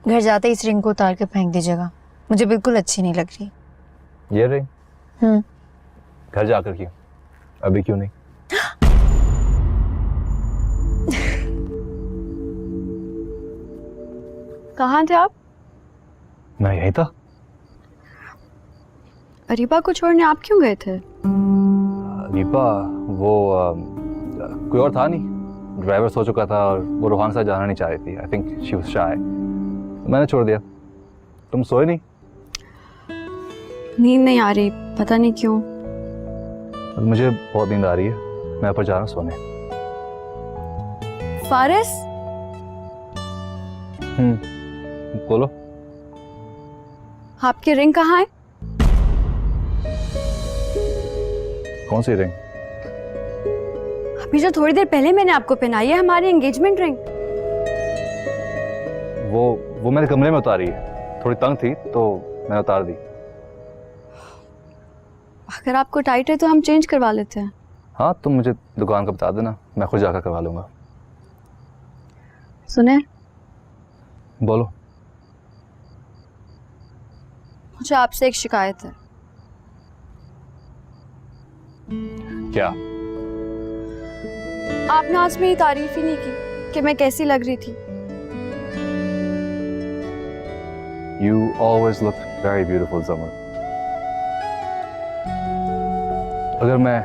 घर जाते ही इस रिंग को उतार के फेंक दीजिएगा, मुझे बिल्कुल अच्छी नहीं लग रही। ये रिंग? घर जाकर क्यों, अभी क्यों नहीं? कहाँ थे आप? मैं यही था। अरीबा को छोड़ने आप क्यों गए थे? दीपा वो कोई और था नहीं, ड्राइवर सो चुका था और वो रोहान के साथ जाना नहीं चाह रही थी। आई थिंक शी वाज शाय, मैंने छोड़ दिया। तुम सोए नहीं? नींद नहीं आ रही, पता नहीं क्यों। मुझे बहुत नींद आ रही है, मैं ऊपर जा रहा हूँ सोने। फारिस? बोलो। आपकी रिंग कहाँ है? कौन सी रिंग? अभी जो थोड़ी देर पहले मैंने आपको पहनाई है, हमारी एंगेजमेंट रिंग। वो मेरे कमरे में उतारी है, थोड़ी तंग थी तो मैंने उतार दी। अगर आपको टाइट है तो हम चेंज करवा लेते हैं। हाँ, तुम मुझे दुकान का बता देना, मैं खुद जाकर करवा लूंगा। सुने, बोलो। मुझे आपसे एक शिकायत है। क्या? आपने आज मेरी तारीफ ही नहीं की कि मैं कैसी लग रही थी। You always look very beautiful, Zaman. अगर मैं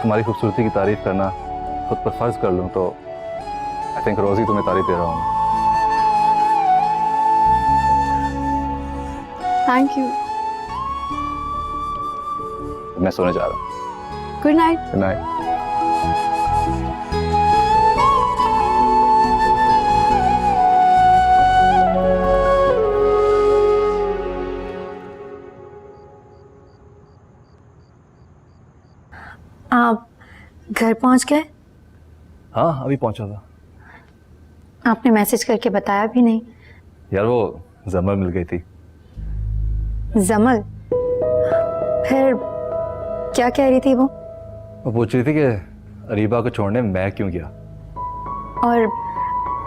तुम्हारी खूबसूरती की तारीफ करना खुद पर फर्ज कर लूं तो आई थिंक रोज ही तुम्हें तारीफ दे रहा हूँ। Thank you. मैं सोने जा रहा हूँ। Good night. Good night. आप घर पहुंच गए? हाँ, अभी पहुंचा था। आपने मैसेज करके बताया भी नहीं। यार वो जमल मिल गई थी। जमल? फिर क्या कह रही थी वो? वो पूछ रही थी कि अरीबा को छोड़ने मैं क्यों गया। और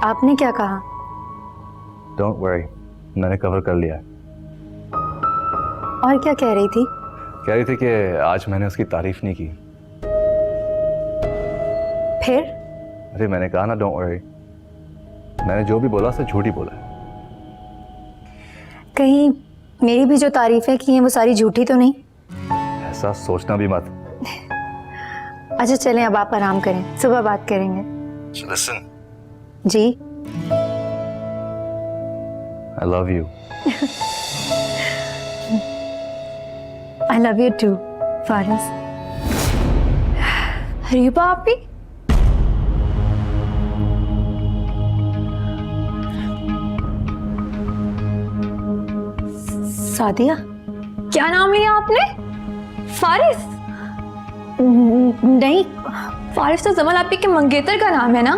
आपने क्या कहा? डोंट वरी, मैंने कवर कर लिया। और क्या कह रही थी? कह रही थी कि आज मैंने उसकी तारीफ नहीं की। फिर? अरे मैंने कहा ना, डोंट वरी, मैंने जो भी बोला सब झूठ ही बोला है। कहीं मेरी भी जो तारीफें की हैं वो सारी झूठी तो नहीं? ऐसा सोचना भी मत। अच्छा चलें, अब आप आराम करें, सुबह बात करेंगे। लिसन। जी? I love you. I love you too, Faris. Areeba आप भी? सादिया? क्या नाम लिया आपने? फारिस? नहीं, फारिस तो जमल आपी के मंगेतर का नाम है ना?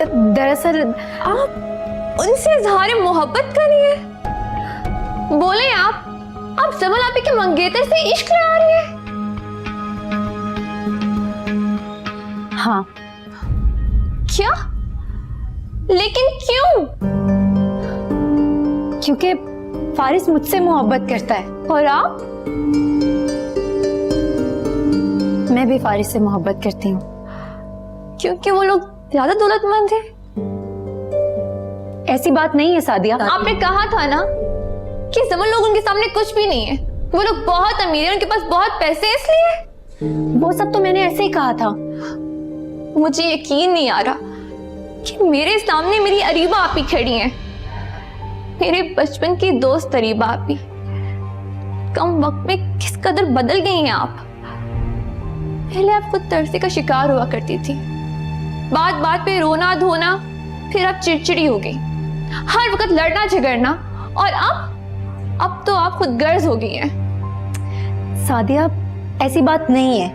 दरअसल आप उनसे इजहार मोहब्बत करिए। बोले आप जमल आपी के मंगेतर से इश्क करा रही है? हाँ। क्या? लेकिन क्यों? क्योंकि फारिस मुझसे मोहब्बत करता है। और आप? मैं भी फारिस से मोहब्बत करती हूँ। क्योंकि वो लोग ज्यादा दौलतमंद है। ऐसी बात नहीं है सादिया। आपने कहा था ना कि जमल लोग उनके सामने कुछ भी नहीं है, वो लोग बहुत अमीर हैं, उनके पास बहुत पैसे हैं, इसलिए। वो सब तो मैंने ऐसे ही कहा था। मुझे यकीन नहीं आ रहा कि मेरे सामने मेरी अरीबा आपी खड़ी हैं, मेरे बचपन की दोस्त अरीबा आपी। कम वक्त में किस कदर बदल गई हैं आप। पहले आप खुद तरसे का शिकार हुआ करती थी, बात बात पे रोना धोना, फिर आप चिड़चिड़ी हो गई, हर वक्त लड़ना झगड़ना, और अब तो आप खुद गर्ज हो गई हैं। सादिया ऐसी बात नहीं है।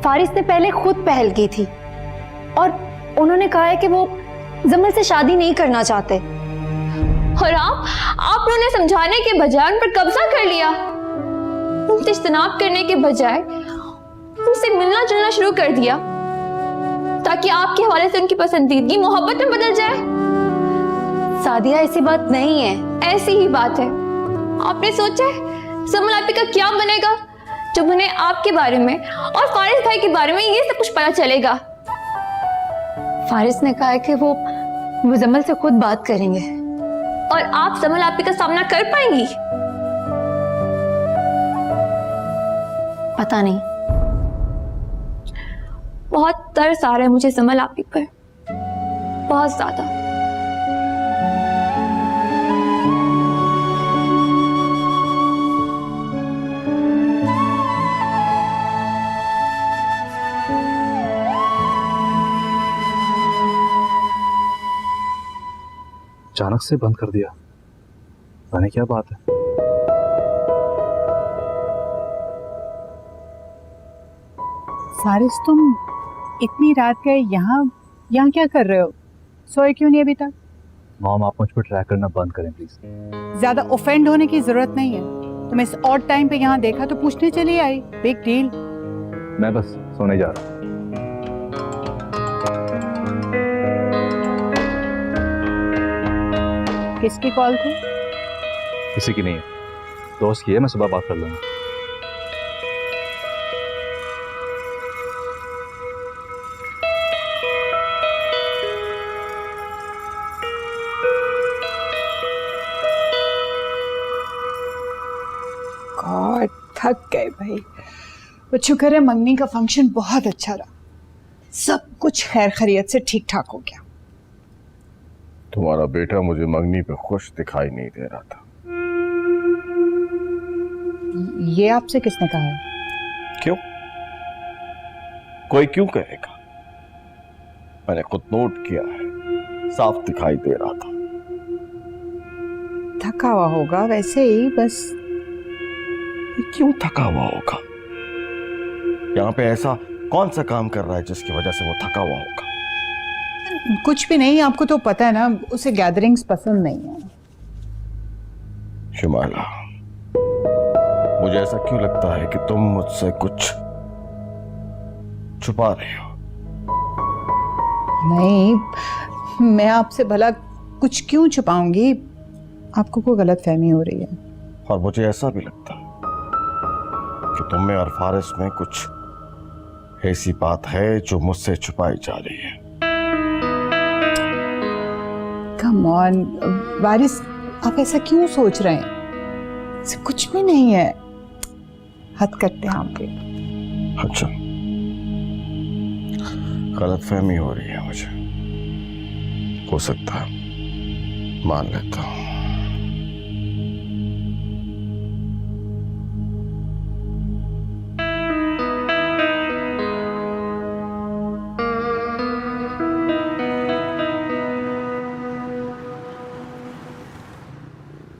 फारिस ने पहले खुद पहल की थी और उन्होंने कहा है कि वो जमल से शादी नहीं करना चाहते। और आप उन्हें समझाने के बजाय उन पर कब्जा कर लिया। उनसे इज्तनाब करने के बजाय उनसे मिलना जुलना शुरू कर दिया ताकि आपके हवाले से उनकी पसंदीदगी मोहब्बत में बदल जाए। सादिया ऐसी बात नहीं है। ऐसी ही बात है। आपने सोचा है समल आपी का क्या बनेगा जब उन्हें आपके बारे में और फारिस भाई के बारे में ये सब कुछ पता चलेगा? फारिस ने कहा है कि वो मुजम्मल से खुद बात करेंगे। और आप समल आपी का सामना कर पाएंगी? पता नहीं। बहुत तरस आ रहा है मुझे समल आपी पर, बहुत ज्यादा। अचानक से बंद कर दिया, मैंने क्या बात है? फारिस, तुम इतनी रात गए यहाँ क्या कर रहे हो? सोए क्यों नहीं अभी तक? मॉम, आप मुझ पर ट्रैक करना बंद करें प्लीज। ज्यादा ऑफेंड होने की जरूरत नहीं है। तुम इस ऑड टाइम पे यहाँ देखा तो पूछने चली आई। Big deal. मैं बस सोने जा रहा हूँ। किसकी कॉल थी? किसी की नहीं है, दोस्त की है, मैं सुबह बात कर लूंगा। गॉड, थक गए भाई। वो शुक्र है मंगनी का फंक्शन बहुत अच्छा रहा, सब कुछ खैर खैरियत से ठीक ठाक हो गया। तुम्हारा बेटा मुझे मंगनी पे खुश दिखाई नहीं दे रहा था। ये आपसे किसने कहा है? क्यों? कोई क्यों कहेगा? मैंने खुद नोट किया है, साफ दिखाई दे रहा था। थका हुआ होगा वैसे ही, बस। क्यों थका हुआ होगा? यहाँ पे ऐसा कौन सा काम कर रहा है जिसकी वजह से वो थका हुआ होगा? कुछ भी नहीं, आपको तो पता है ना, उसे गैदरिंग्स पसंद नहीं है। शिमाला, मुझे ऐसा क्यों लगता है कि तुम मुझसे कुछ छुपा रहे हो? नहीं, मैं आपसे भला कुछ क्यों छुपाऊंगी? आपको कोई गलतफहमी हो रही है। और मुझे ऐसा भी लगता है कि तुम में और फारिस में कुछ ऐसी बात है जो मुझसे छुपाई जा रही है। कम ऑन वारिस, आप ऐसा क्यों सोच रहे हैं? ऐसा कुछ भी नहीं है। हद करते हैं आप पे। अच्छा, गलतफहमी हो रही है मुझे, हो सकता है, मान लेता हूं।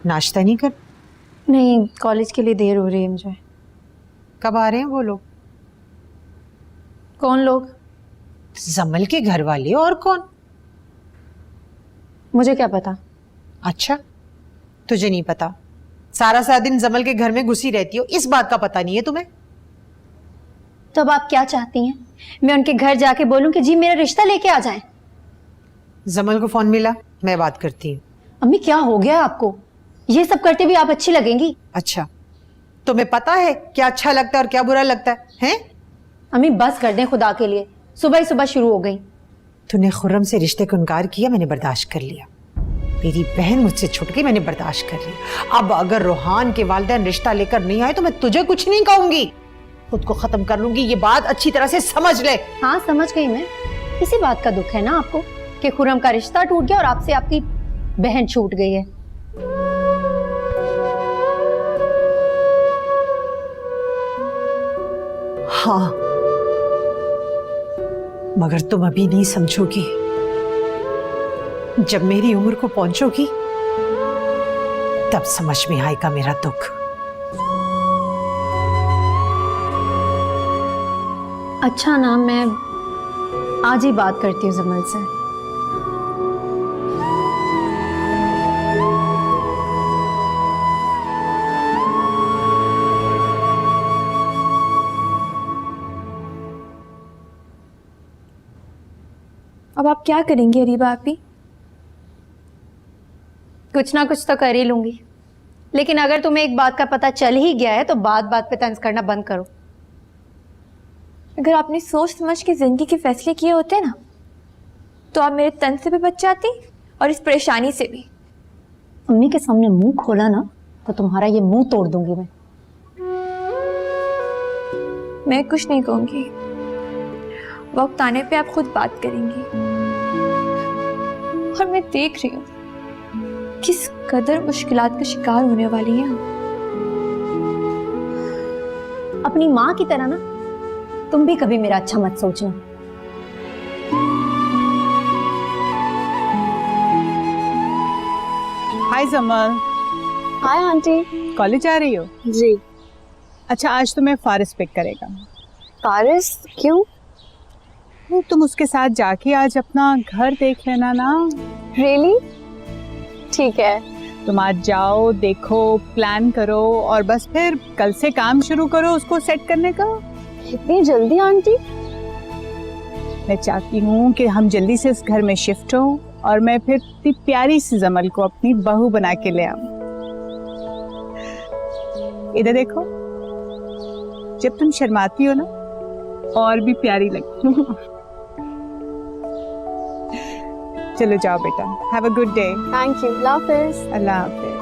नाश्ता नहीं कर? नहीं, कॉलेज के लिए देर हो रही है मुझे। कब आ रहे हैं वो लोग? कौन लोग? जमल के घर वाले। और कौन? मुझे क्या पता। अच्छा, तुझे नहीं पता? सारा दिन जमल के घर में घुसी रहती हो, इस बात का पता नहीं है तुम्हें? तो अब आप क्या चाहती हैं? मैं उनके घर जाके बोलूं कि जी मेरा रिश्ता लेके आ जाएं? जमल को फोन मिला, मैं बात करती हूँ। अम्मी, क्या हो गया आपको? ये सब करते भी आप अच्छी लगेंगी? अच्छा, तुम्हें पता है क्या अच्छा लगता है और क्या बुरा लगता है, हैं? अम्मी बस कर दें खुदा के लिए, सुबह ही सुबह शुरू हो गई। तूने खुर्रम से रिश्ते को इनकार किया, मैंने बर्दाश्त कर लिया। मेरी बहन मुझसे छुट गई, मैंने बर्दाश्त कर लिया। अब अगर रोहान के वालिदैन रिश्ता लेकर नहीं आए तो मैं तुझे कुछ नहीं कहूंगी, खुद को खत्म कर लूंगी। ये बात अच्छी तरह से समझ ले। हाँ, समझ गई मैं। इसी बात का दुख है ना आपको कि खुर्रम का रिश्ता टूट गया और आपसे आपकी बहन छूट गई है। हाँ, मगर तुम अभी नहीं समझोगी। जब मेरी उम्र को पहुंचोगी तब समझ में आएगा मेरा दुख। अच्छा ना, मैं आज ही बात करती हूँ जमल से। अब आप क्या करेंगी अरीबा आपी? कुछ ना कुछ तो कर ही लूंगी, लेकिन अगर तुम्हें एक बात का पता चल ही गया है तो बात बात पे तंज करना बंद करो। अगर आपने सोच समझ के जिंदगी के फैसले किए होते ना, तो आप मेरे तन से भी बच जाती और इस परेशानी से भी। अम्मी के सामने मुंह खोला ना तो तुम्हारा ये मुंह तोड़ दूंगी मैं कुछ नहीं कहूंगी, वक्त आने पे आप खुद बात करेंगी। और मैं देख रही हूँ किस कदर मुश्किलात का शिकार होने वाली हैं आप। अपनी माँ की तरह ना तुम भी कभी मेरा अच्छा मत सोचना। हाय जमल, हाय आंटी। कॉलेज आ रही हो? जी। अच्छा, आज तुम्हें फारिस पिक करेगा। फारिस क्यों? नहीं, तुम उसके साथ जाके आज अपना घर देख लेना ना। रियली? ठीक है। तुम आज जाओ, देखो, प्लान करो और बस फिर कल से काम शुरू करो उसको सेट करने का। इतनी जल्दी आंटी? मैं चाहती हूँ कि हम जल्दी से इस घर में शिफ्ट हो और मैं फिर इतनी प्यारी सी जमल को अपनी बहू बना के ले आऊं। इधर देखो, जब तुम शर्माती हो ना और भी प्यारी लगती हो। चलो जाओ बेटा, have a good day. Thank you. अल्लाह हाफिज। अल्लाह हाफिज।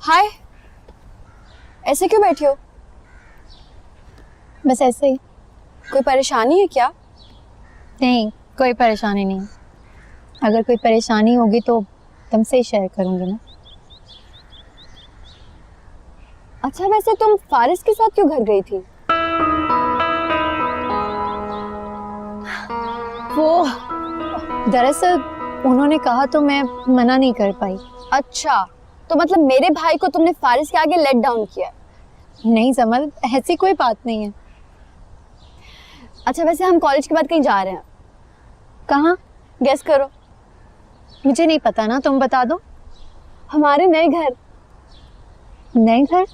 हाय, ऐसे क्यों बैठी हो? बस ऐसे ही। कोई परेशानी है क्या? नहीं, कोई परेशानी नहीं। अगर कोई परेशानी होगी तो तुमसे ही शेयर करूंगी ना। अच्छा, वैसे तुम फारिस के साथ क्यों घर गई थी? वो दरअसल उन्होंने कहा तो मैं मना नहीं कर पाई। अच्छा, तो मतलब मेरे भाई को तुमने फारिस के आगे लेट डाउन किया? नहीं जमल, ऐसी कोई बात नहीं है। अच्छा, वैसे हम कॉलेज के बाद कहीं जा रहे हैं। कहाँ? गेस करो। मुझे नहीं पता ना, तुम बता दो। हमारे नए घर। नए घर?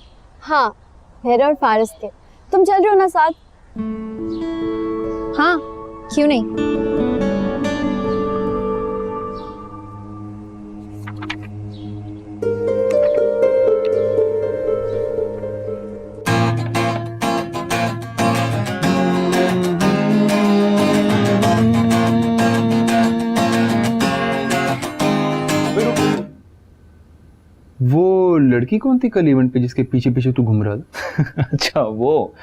हाँ, मेरे और फारिस के। तुम चल रहे हो ना साथ? हाँ, क्यों नहीं। वो लड़की कौन थी कल इवेंट पे जिसके पीछे पीछे तू घूम रहा था? अच्छा वो,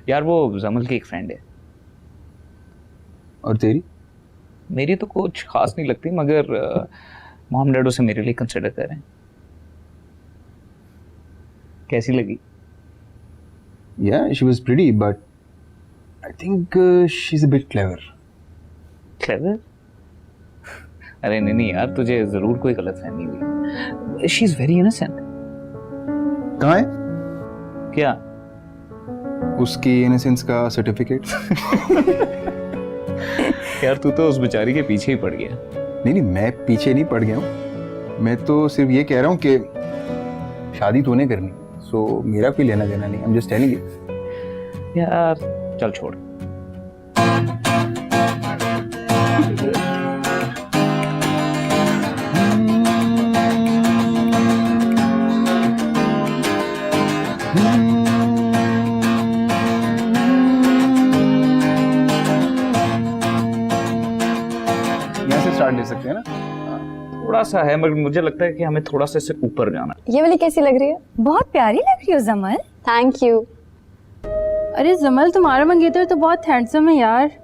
यार वो जमल की एक फ्रेंड है। और तेरी? मेरी तो कुछ खास नहीं लगती, मगर मॉम डैड उसे मेरे लिए कंसिडर कर रहे हैं। कैसी लगी? Yeah, she was pretty, but I think she's a bit clever. Clever? अरे नहीं यार, तुझे जरूर कोई गलतफहमी हुई। She is very innocent. कहाँ है क्या? उसकी इनोसेंस का सर्टिफिकेट? यार तू तो उस बेचारी के पीछे ही पड़ गया। नहीं, मैं पीछे नहीं पड़ गया हूँ। मैं तो सिर्फ ये कह रहा हूँ कि शादी तूने करनी, सो मेरा कोई लेना देना नहीं। I'm just telling you. यार चल छोड़। यहाँ से स्टार्ट ले सकते हैं ना? थोड़ा सा है, मगर मुझे लगता है कि हमें थोड़ा सा इससे ऊपर जाना है। ये वाली कैसी लग रही है? बहुत प्यारी लग रही हो जमल। Thank you. अरे जमल, तुम्हारा मंगेतर तो बहुत हैंडसम है यार।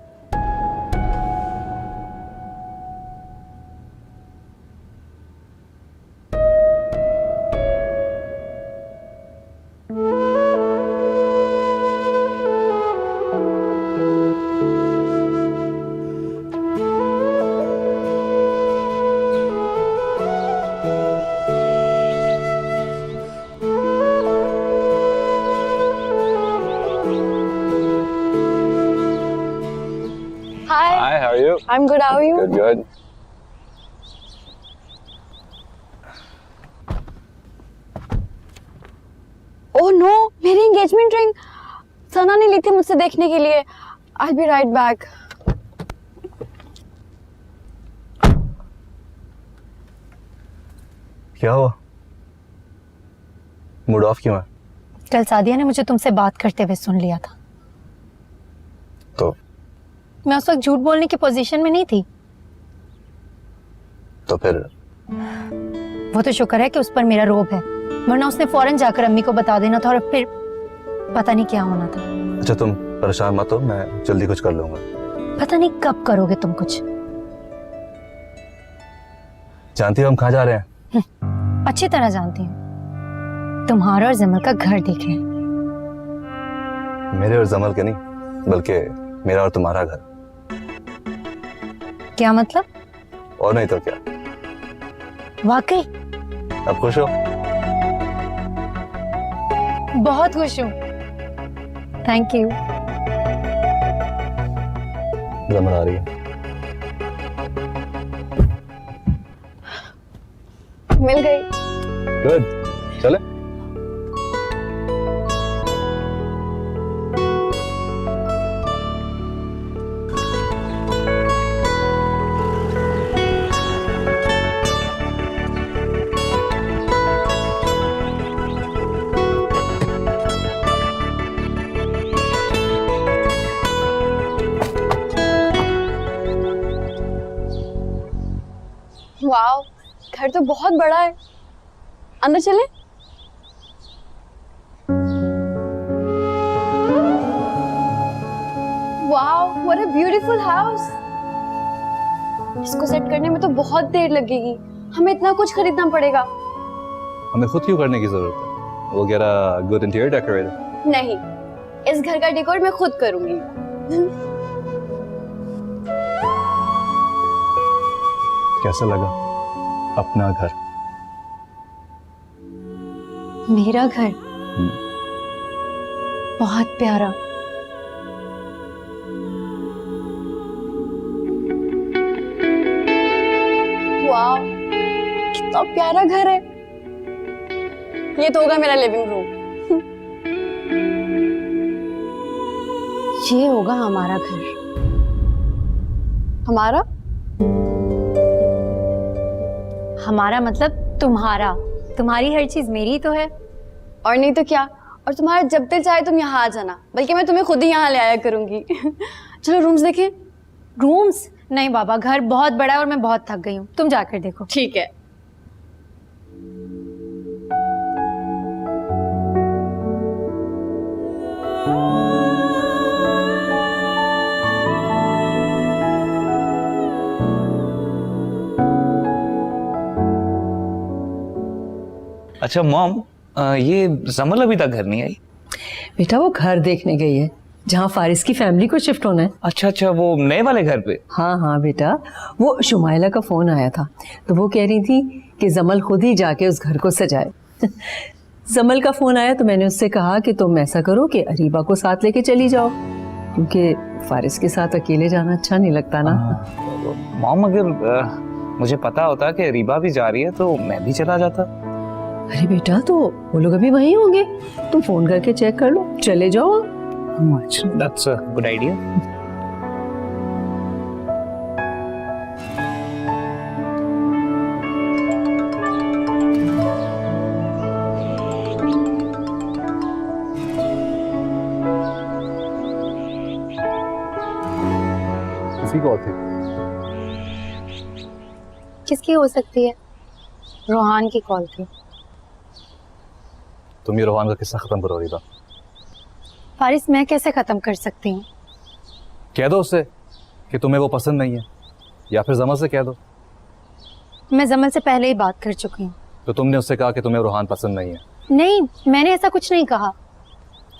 Hi. Hi, how are you? I'm good. How are you? Good. Oh no, मेरी एंगेजमेंट रिंग सना ने ली थी मुझसे देखने के लिए। I be right back. क्या हुआ? मूड ऑफ क्यों है? कल सादिया ने मुझे तुमसे बात करते हुए सुन लिया था। तो मैं उस वक्त झूठ बोलने की पोजीशन में नहीं थी। तो फिर वो तो शुक्र है कि उस पर मेरा रोब है, वरना उसने फौरन जाकर अम्मी को बता देना था और फिर पता नहीं क्या होना था। अच्छा तुम परेशान मत हो, मैं जल्दी कुछ कर लूंगा। पता नहीं कब करोगे तुम कुछ। जानती हो हम कहाँ जा रहे हैं? अच्छी तरह जानती हूँ, तुम्हारा और जमल का घर देखने। मेरे और जमल के नहीं, बल्कि मेरा और तुम्हारा घर। क्या मतलब? और नहीं तो क्या। वाकई? अब खुश हो? बहुत खुश हूँ, थैंक यू। जमल आ रही है। मिल गई। गुड, चले। वाओ, घर तो बहुत बड़ा है। अंदर चले? Wow, what a beautiful house. इसको सेट करने में तो बहुत देर लगेगी, हमें इतना कुछ खरीदना पड़ेगा। हमें खुद क्यों करने की जरूरत है? वो कह रहा गुड इंटीरियर डेकोरेटर। नहीं, इस घर का डेकोर मैं खुद करूंगी। कैसा लगा अपना घर? मेरा घर बहुत प्यारा। वाओ, कितना प्यारा घर है। ये तो होगा मेरा लिविंग रूम। ये होगा हमारा घर। हमारा? हमारा मतलब तुम्हारा। तुम्हारी हर चीज मेरी तो है। और नहीं तो क्या। और तुम्हारा जब दिल चाहे तुम यहाँ आ जाना, बल्कि मैं तुम्हें खुद ही यहाँ ले आया करूंगी। चलो रूम्स देखें। रूम्स? नहीं बाबा, घर बहुत बड़ा है और मैं बहुत थक गई हूँ, तुम जाकर देखो। ठीक है। अच्छा मॉम, ये जमल अभी तक घर नहीं आई? बेटा वो घर देखने गई है जहाँ फारिस की फैमिली को शिफ्ट होना है। अच्छा अच्छा, वो नए वाले घर पे? हाँ हाँ बेटा, वो शुमाइला का फोन आया था तो वो कह रही थी कि जमल खुद ही जाके उस घर को सजाए। जमल का फोन आया तो मैंने उससे कहा कि तुम ऐसा करो कि अरीबा को साथ लेके चली जाओ, क्योंकि फारिस के साथ अकेले जाना अच्छा नहीं लगता ना। मॉम अगर मुझे पता होता कि अरीबा भी जा रही है तो मैं भी चला जाता। अरे बेटा तो वो लोग अभी वहीं होंगे, तुम फोन करके चेक कर लो, चले जाओ। That's a good idea. किसी को थी? किसकी हो सकती है? रोहान की कॉल थी। तुम ये रोहान का किस्सा खत्म करो रीबा। फारिस, मैं कैसे खत्म कर सकती हूँ? कह दो उससे कि तुम्हें वो पसंद नहीं है, या फिर जमल से कह दो। मैं जमल से पहले ही बात कर चुकी हूँ। तो तुमने उससे कहा कि तुम्हें रोहान पसंद नहीं है। नहीं, मैंने ऐसा कुछ नहीं कहा।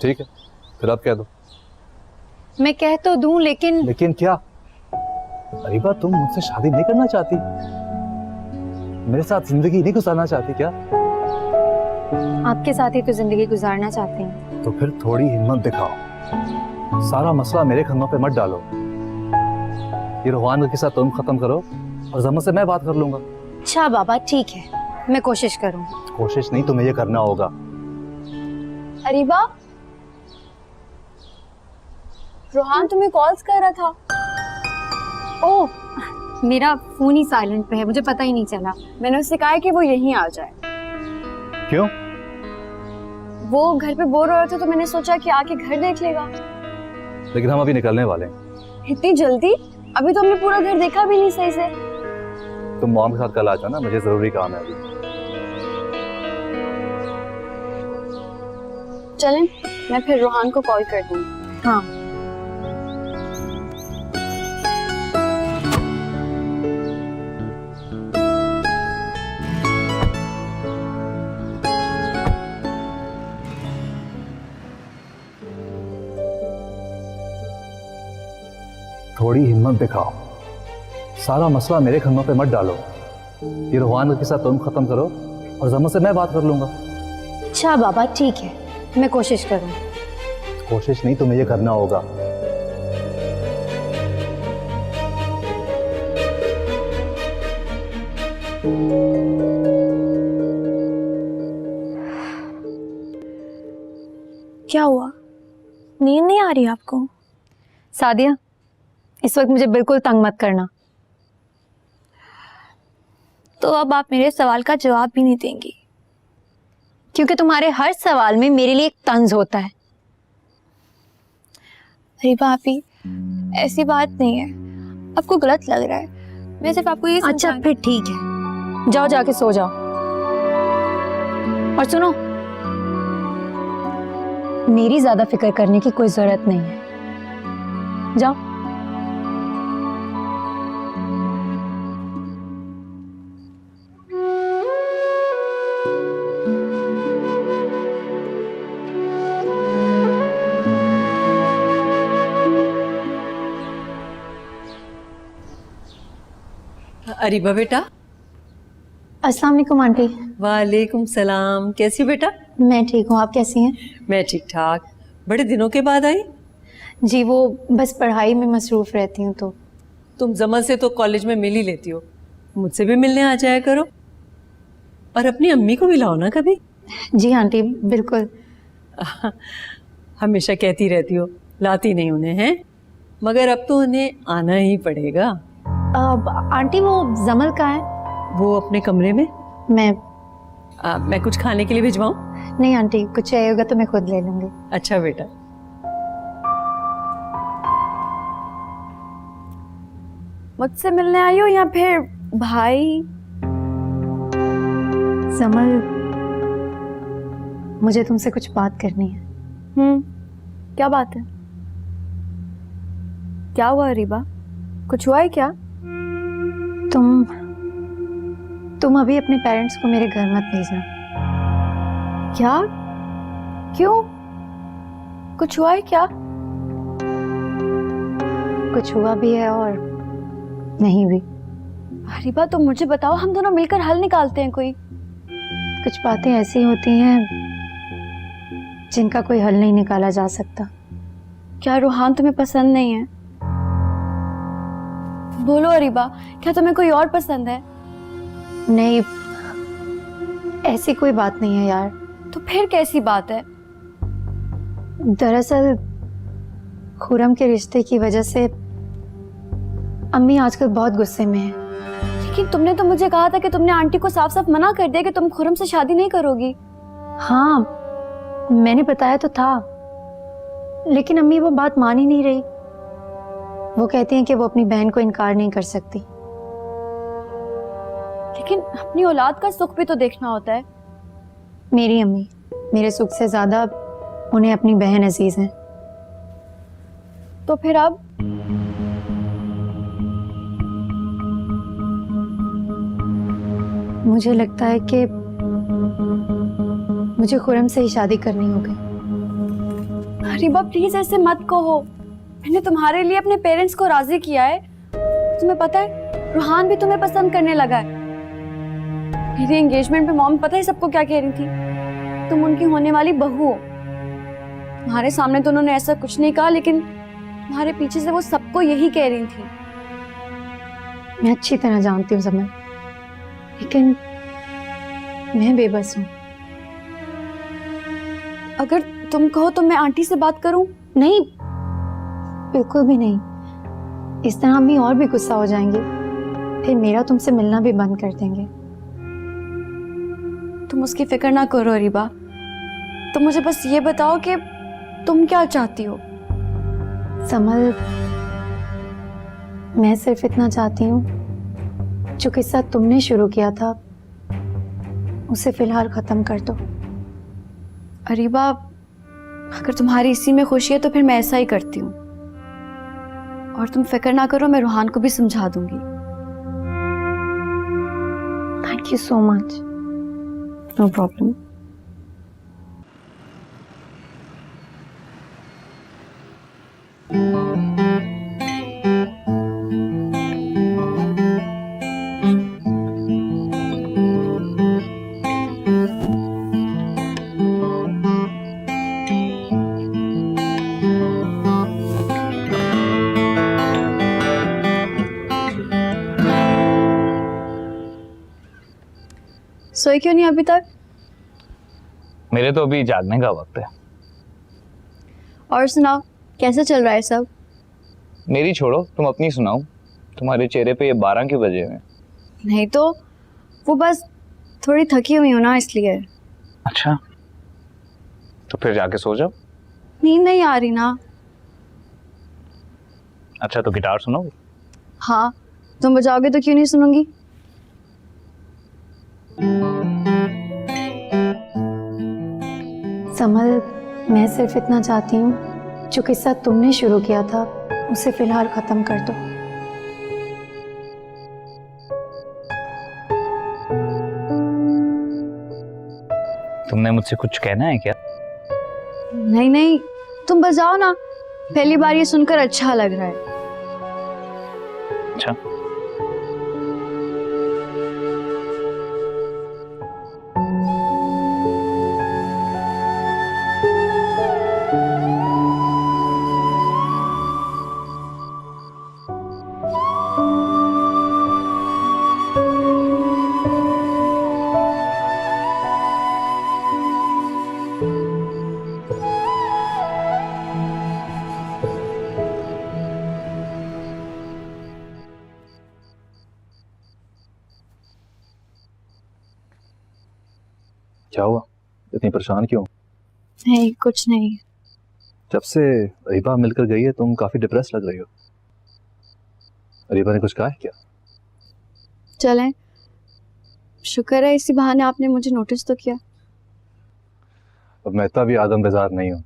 ठीक है, फिर अब कह दो। मैं कह तो दूं, लेकिन लेकिन क्या? अरीबा तुम मुझसे शादी नहीं करना चाहती? मेरे साथ जिंदगी नहीं गुजारना चाहती क्या? आपके साथ ही तो जिंदगी गुजारना चाहती हूँ। तो फिर थोड़ी हिम्मत दिखाओ, सारा मसला मेरे खन्नों पे मत डालो। ये रोहान के साथ तुम खत्म करो और जमल से मैं बात कर लूंगा। अच्छा बाबा ठीक है, मैं कोशिश करूंगी। कोशिश नहीं, तुम्हें ये करना होगा। अरीबा, रोहान तुम्हें कॉल्स कर रहा था। ओह, मेरा फोन ही साइलेंट पे है, मुझे पता ही नहीं चला। मैंने उससे कहा है कि वो यहीं आ जाए। क्यों? वो घर पे बोर हो रहा था तो मैंने सोचा कि आके घर देख लेगा। लेकिन हम अभी निकलने वाले हैं। इतनी जल्दी? अभी तो हमने पूरा घर देखा भी नहीं सही से। तुम मॉम के साथ कल आ जाओ ना, मुझे जरूरी काम है अभी। चलें, मैं फिर रोहान को कॉल कर दूंगी। हाँ। थोड़ी हिम्मत दिखाओ, सारा मसला मेरे खम्भों पे मत डालो। ये रोहान के साथ तुम खत्म करो और जमल से मैं बात कर लूंगा। अच्छा बाबा, ठीक है, मैं कोशिश करूँ। कोशिश नहीं, तुम्हें ये करना होगा। क्या हुआ? नींद नहीं आ रही आपको? सादिया, इस वक्त मुझे बिल्कुल तंग मत करना। तो अब आप मेरे सवाल का जवाब भी नहीं देंगी? क्योंकि तुम्हारे हर सवाल में मेरे लिए एक तंज होता है। अरे भाभी, ऐसी बात नहीं है, आपको गलत लग रहा है। मैं सिर्फ आपको ये अच्छा फिर ठीक है, जाओ जाके सो जाओ। और सुनो, मेरी ज्यादा फिक्र करने की कोई जरूरत नहीं है। जाओ। अरीबा बेटा। अस्सलाम वालेकुम आंटी। वालेकुम सलाम, कैसी हो बेटा? मैं ठीक हूँ, आप कैसी हैं? मैं ठीक ठाक। बड़े दिनों के बाद आई? जी, वो बस पढ़ाई में मसरूफ रहती हूँ। तो तुम जमल से तो कॉलेज में मिल ही लेती हो, मुझसे भी मिलने आ जाया करो। और अपनी अम्मी को भी लाओ ना कभी। जी आंटी, बिल्कुल। हमेशा कहती रहती हो लाती नहीं उन्हें, हैं? मगर अब तो उन्हें आना ही पड़ेगा। आंटी, वो जमल कहाँ है? वो अपने कमरे में। मैं कुछ खाने के लिए भिजवाऊं? नहीं आंटी, कुछ चाहिए होगा तो मैं खुद ले लूंगी। अच्छा बेटा। मुझसे मिलने आई हो या फिर भाई? जमल, मुझे तुमसे कुछ बात करनी है। क्या बात है? क्या हुआ अरीबा? कुछ हुआ है क्या? तुम अभी अपने पेरेंट्स को मेरे घर मत भेजना। क्या? क्यों? कुछ हुआ है क्या? कुछ हुआ भी है और नहीं भी। अरीबा, तुम मुझे बताओ, हम दोनों मिलकर हल निकालते हैं कोई। कुछ बातें ऐसी होती हैं जिनका कोई हल नहीं निकाला जा सकता। क्या रोहान तुम्हें पसंद नहीं है? बोलो अरीबा, क्या तुम्हें कोई और पसंद है? नहीं, ऐसी कोई बात नहीं है यार। तो फिर कैसी बात है? दरअसल खुरम के रिश्ते की वजह से अम्मी आजकल बहुत गुस्से में है। लेकिन तुमने तो मुझे कहा था कि तुमने आंटी को साफ साफ मना कर दिया कि तुम खुरम से शादी नहीं करोगी। हाँ, मैंने बताया तो था, लेकिन अम्मी वो बात मान ही नहीं रही। वो कहती हैं कि वो अपनी बहन को इनकार नहीं कर सकती। लेकिन अपनी औलाद का सुख भी तो देखना होता है। मेरी अम्मी मेरे सुख से ज्यादा उन्हें अपनी बहन अजीज है। तो फिर अब? मुझे लगता है कि मुझे खुरम से ही शादी करनी होगी। अरीबा प्लीज ऐसे मत कहो, मैंने तुम्हारे लिए अपने पेरेंट्स को राजी किया है। तुम्हें पता है रोहान भी तुम्हें पसंद करने लगा है। मेरी एंगेजमेंट पे मॉम पता है सबको क्या कह रही थी? तुम उनकी होने वाली बहू हो। तुम्हारे सामने तो उन्होंने ऐसा कुछ नहीं कहा, लेकिन तुम्हारे पीछे से वो सबको यही कह रही थी। मैं अच्छी तरह जानती हूँ जमल, लेकिन मैं बेबस हूँ। अगर तुम कहो तो मैं आंटी से बात करूं? नहीं, बिल्कुल भी नहीं। इस तरह अम्मी और भी गुस्सा हो जाएंगे, फिर मेरा तुमसे मिलना भी बंद कर देंगे। तुम उसकी फिक्र ना करो अरीबा, तुम मुझे बस ये बताओ कि तुम क्या चाहती हो। समल, मैं सिर्फ इतना चाहती हूँ, जो किस्सा तुमने शुरू किया था उसे फिलहाल खत्म कर दो। अरीबा, अगर तुम्हारी इसी में खुशी है तो फिर मैं ऐसा ही करती हूँ। और तुम फिक्र ना करो, मैं रूहान को भी समझा दूंगी। Thank you so much. No problem. सोए क्यों नहीं अभी तक? मेरे तो अभी जागने का वक्त है। और सुनाओ, कैसे चल रहा है सब? मेरी छोड़ो, तुम अपनी सुनाओ। तुम्हारे चेहरे पे ये 12 क्यों बजे हैं? नहीं तो वो बस थोड़ी थकी हुई हूँ ना, इसलिए। अच्छा, तो फिर जाके सो जाओ। नींद नहीं आ रही ना। अच्छा, तो गिटार सुनोगे? हाँ, तुम बजाओगे तो क्यों नहीं सुनूंगी। समल, मैं सिर्फ इतना चाहती हूँ, जो किस्सा तुमने शुरू किया था उसे फिलहाल खत्म कर दो। तुमने मुझसे कुछ कहना है क्या? नहीं नहीं, तुम बजाओ ना, पहली बार ये सुनकर अच्छा लग रहा है। अच्छा, क्या हुआ, इतनी परेशान क्यों? नहीं, कुछ नहीं। जब से रीबा मिलकर गई है तुम काफी डिप्रेस लग रही हो। रीबा ने कुछ कहा है क्या? चलें, शुक्र है इसी बहाने आपने मुझे नोटिस तो किया। अब मैं इतना भी आदम बेजार नहीं हूँ।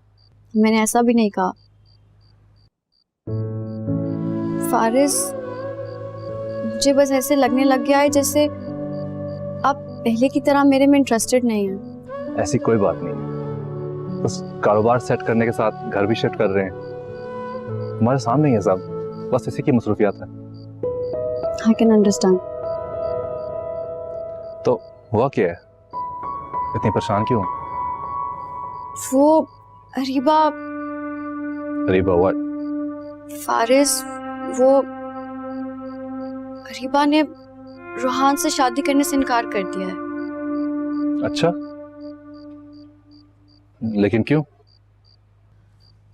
मैंने ऐसा भी नहीं कहा। फारिस, मुझे बस ऐसे लगने लग गया है जैसे आप पहले की तरह मेरे में इंटरेस्टेड नहीं हैं। ऐसी कोई बात नहीं, बस कारोबार सेट करने के साथ घर भी शिफ्ट कर रहे हैं। तुम्हारे सामने ही है सब, बस इसी की मसरूफियात है। I can understand. तो हुआ क्या है, इतनी परेशान क्यों? वो रीबा, रीबा व्हाट? फारिस, वो रीबा ने रूहान से शादी करने से इनकार कर दिया है। अच्छा, लेकिन क्यों?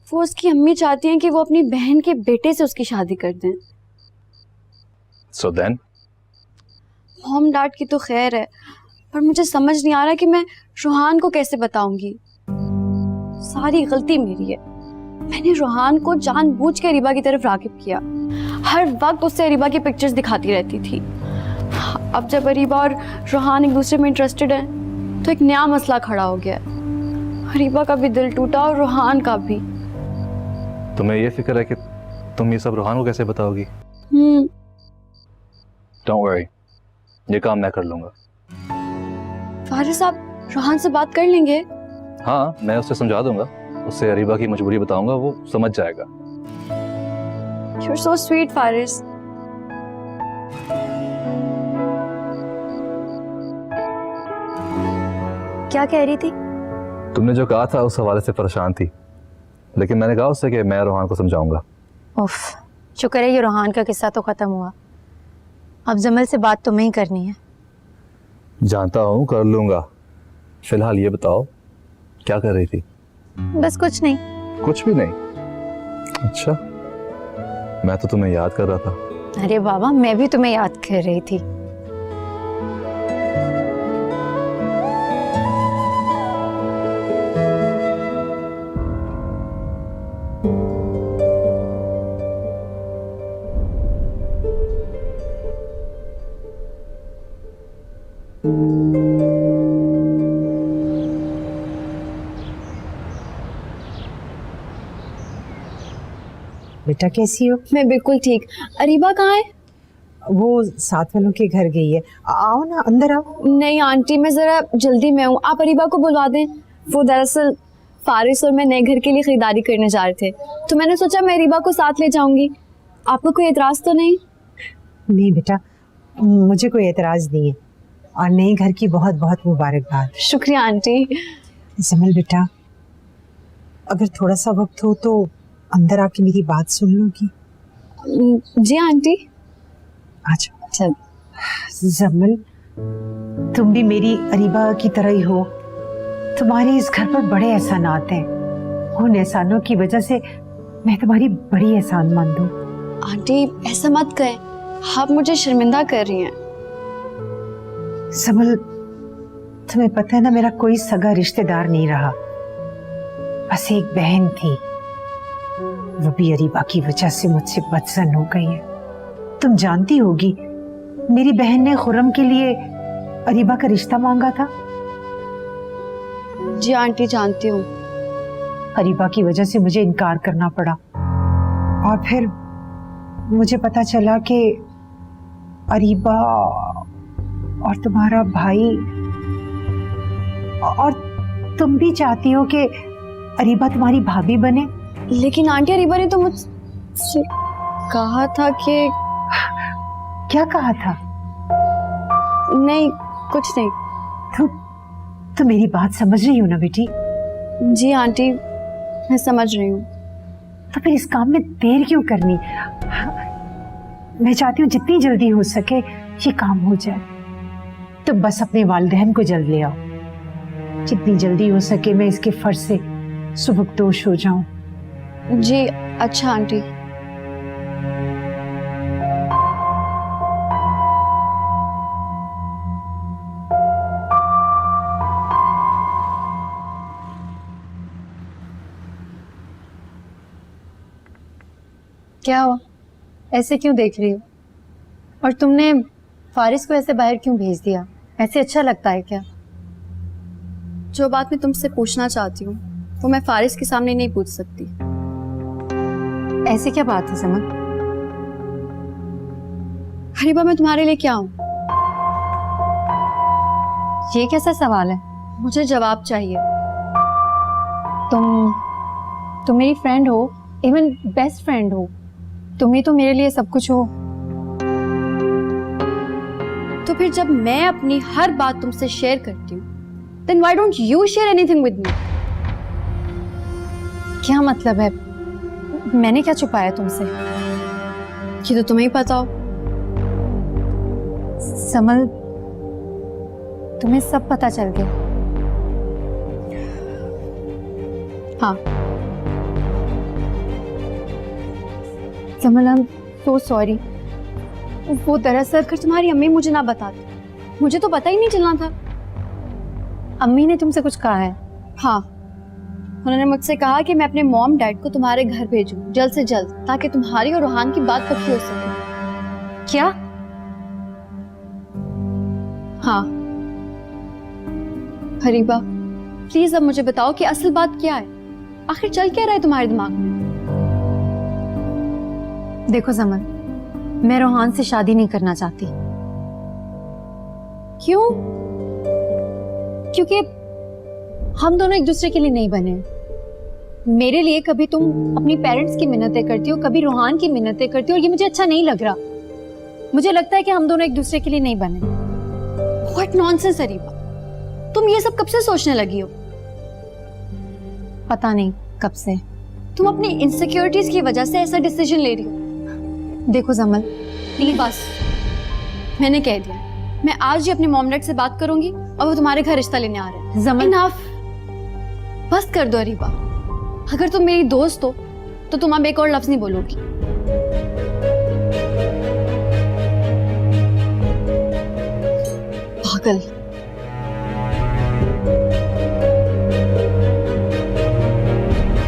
वो उसकी अम्मी चाहती हैं कि वो अपनी बहन के बेटे से उसकी शादी कर दें। So then? मॉम डैड की तो खैर है, पर मुझे समझ नहीं आ रहा कि मैं रूहान को कैसे बताऊंगी। सारी गलती मेरी है। मैंने रूहान को जानबूझ के रीबा की तरफ रागिब किया, हर वक्त उससे रीबा की पिक्चर्स दिखाती रहती थी। अब जब रीबा और रूहान एक दूसरे में इंटरेस्टेड हैं, तो एक नया मसला खड़ा हो गया। रीबा का भी दिल टूटा और रूहान का भी। तुम्हें ये फिक्र है कि तुम ये सब रूहान को कैसे बताओगी? डोंट वरी, ये काम मैं कर लूंगा। फारिस, आप रूहान से बात कर लेंगे? हाँ, मैं उससे समझा दूंगा, उससे अरीबा की मजबूरी बताऊंगा, वो समझ जाएगा। You're so sweet, Faris. क्या कह रही थी? तुमने जो कहा था उस हवाले से परेशान थी, लेकिन मैंने कहा उससे कि मैं रूहान को समझाऊंगा। उफ, शुक्र है ये रूहान का किस्सा तो खत्म हुआ। अब जमल से बात तुम्हें ही करनी है। जानता हूँ, कर लूंगा। फिलहाल ये बताओ क्या कर रही थी? बस कुछ नहीं। कुछ भी नहीं? अच्छा, मैं तो तुम्हें याद कर रहा था। अरे बाबा, मैं भी तुम्हें याद कर रही थी। बेटा कैसी हो? मैं बिल्कुल ठीक। अरीबा कहाँ है? वो साथ वालों के घर गई है। आओ ना, अंदर आओ। नहीं आंटी, मैं जरा जल्दी में हूँ, आप अरीबा को बुलवा दें। वो दरअसल फारिस और मैं नए घर के लिए खरीदारी करने जा रहे थे, तो मैंने सोचा मैं अरीबा को साथ ले जाऊंगी। आपको कोई एतराज तो नहीं? नहीं बेटा, मुझे कोई एतराज नहीं है, और नए घर की बहुत बहुत मुबारकबाद। शुक्रिया आंटी। जमल बेटा, अगर थोड़ा सा वक्त हो तो अंदर आके मेरी बात सुन लोगी? जी आंटी। अच्छा। चल। जमल, तुम भी मेरी अरीबा की तरह ही हो। तुम्हारे इस घर पर बड़े एहसानात हैं। उन एहसानों की वजह से मैं तुम्हारी बड़ी एहसानमंद हूँ। आंटी ऐसा मत कहें, आप मुझे शर्मिंदा कर रही हैं। जमल, तुम्हें पता है ना, मेरा कोई सगा रिश्तेदार नहीं रहा, बस एक बहन थी। वो भी अरीबा की वजह से मुझसे बदसन हो गई है। तुम जानती होगी, मेरी बहन ने खुर्रम के लिए अरीबा का रिश्ता मांगा था। जी आंटी जानती हूँ। अरीबा की वजह से मुझे इनकार करना पड़ा, और फिर मुझे पता चला कि अरीबा और तुम्हारा भाई और तुम भी चाहती हो कि अरीबा तुम्हारी भाभी बने। लेकिन आंटी अरीबा ने तो मुझसे कहा था कि... क्या कहा था? नहीं कुछ नहीं। तो मेरी बात समझ रही हो ना बेटी? जी आंटी, मैं समझ रही हूँ। तो फिर इस काम में देर क्यों करनी? मैं चाहती हूँ जितनी जल्दी हो सके ये काम हो जाए। तो बस अपने वालिदैन को जल्द ले आओ, जितनी जल्दी हो सके मैं इसके फर्ज से सुबकदोश हो जाऊं। जी अच्छा आंटी। क्या हुआ? ऐसे क्यों देख रही हो? और तुमने फारिस को ऐसे बाहर क्यों भेज दिया? ऐसे अच्छा लगता है क्या? जो बात मैं तुमसे पूछना चाहती हूँ वो मैं फारिस के सामने नहीं पूछ सकती। ऐसी क्या बात है समन? अरीबा मैं तुम्हारे लिए क्या हूँ? ये कैसा सवाल है? मुझे जवाब चाहिए। तुम मेरी फ्रेंड हो, इवन बेस्ट फ्रेंड हो। तुम ही तो मेरे लिए सब कुछ हो। तो फिर जब मैं अपनी हर बात तुमसे शेयर करती हूँ, then why don't you share anything with me? क्या मतलब है? मैंने क्या छुपाया तुमसे? ये तो तुम्हें ही पता हो। समल, तुम्हें सब पता चल गया? हाँ। समल, आई एम सो सॉरी। वो दरअसल अगर तुम्हारी अम्मी मुझे ना बताती, मुझे तो पता ही नहीं चलना था। अम्मी ने तुमसे कुछ कहा है? हाँ, उन्होंने मुझसे कहा कि मैं अपने मॉम डैड को तुम्हारे घर भेजूं जल्द से जल्द, ताकि तुम्हारी और रोहान की बात पक्की हो सके। क्या? हाँ। अरीबा प्लीज अब मुझे बताओ कि असल बात क्या है, आखिर चल क्या रहा है तुम्हारे दिमाग में? देखो समल, मैं रोहान से शादी नहीं करना चाहती। क्यों? क्योंकि हम दोनों एक दूसरे के लिए नहीं बने। मेरे लिए कभी तुम अपनी पेरेंट्स की मिन्नतें करती हो, कभी रोहान की मिन्नतें करती हो, और ये मुझे अच्छा नहीं लग रहा। मुझे लगता है कि हम दोनों एक दूसरे के लिए नहीं बने। What nonsense अरीबा, तुम ये सब कब से सोचने लगी हो? पता नहीं कब से। तुम अपनी इनसिक्योरिटीज की वजह से ऐसा डिसीजन ले रही हो। देखो जमल, प्लीज बस, मैंने कह दिया, मैं आज ही अपने मॉम डैड से बात करूंगी और वो तुम्हारे घर रिश्ता लेने आ रहे हैं। जमल, इनफ। बस कर दो अरीबा। अगर तुम मेरी दोस्त हो तो तुम अब एक और लफ्ज नहीं बोलोगी। पागल।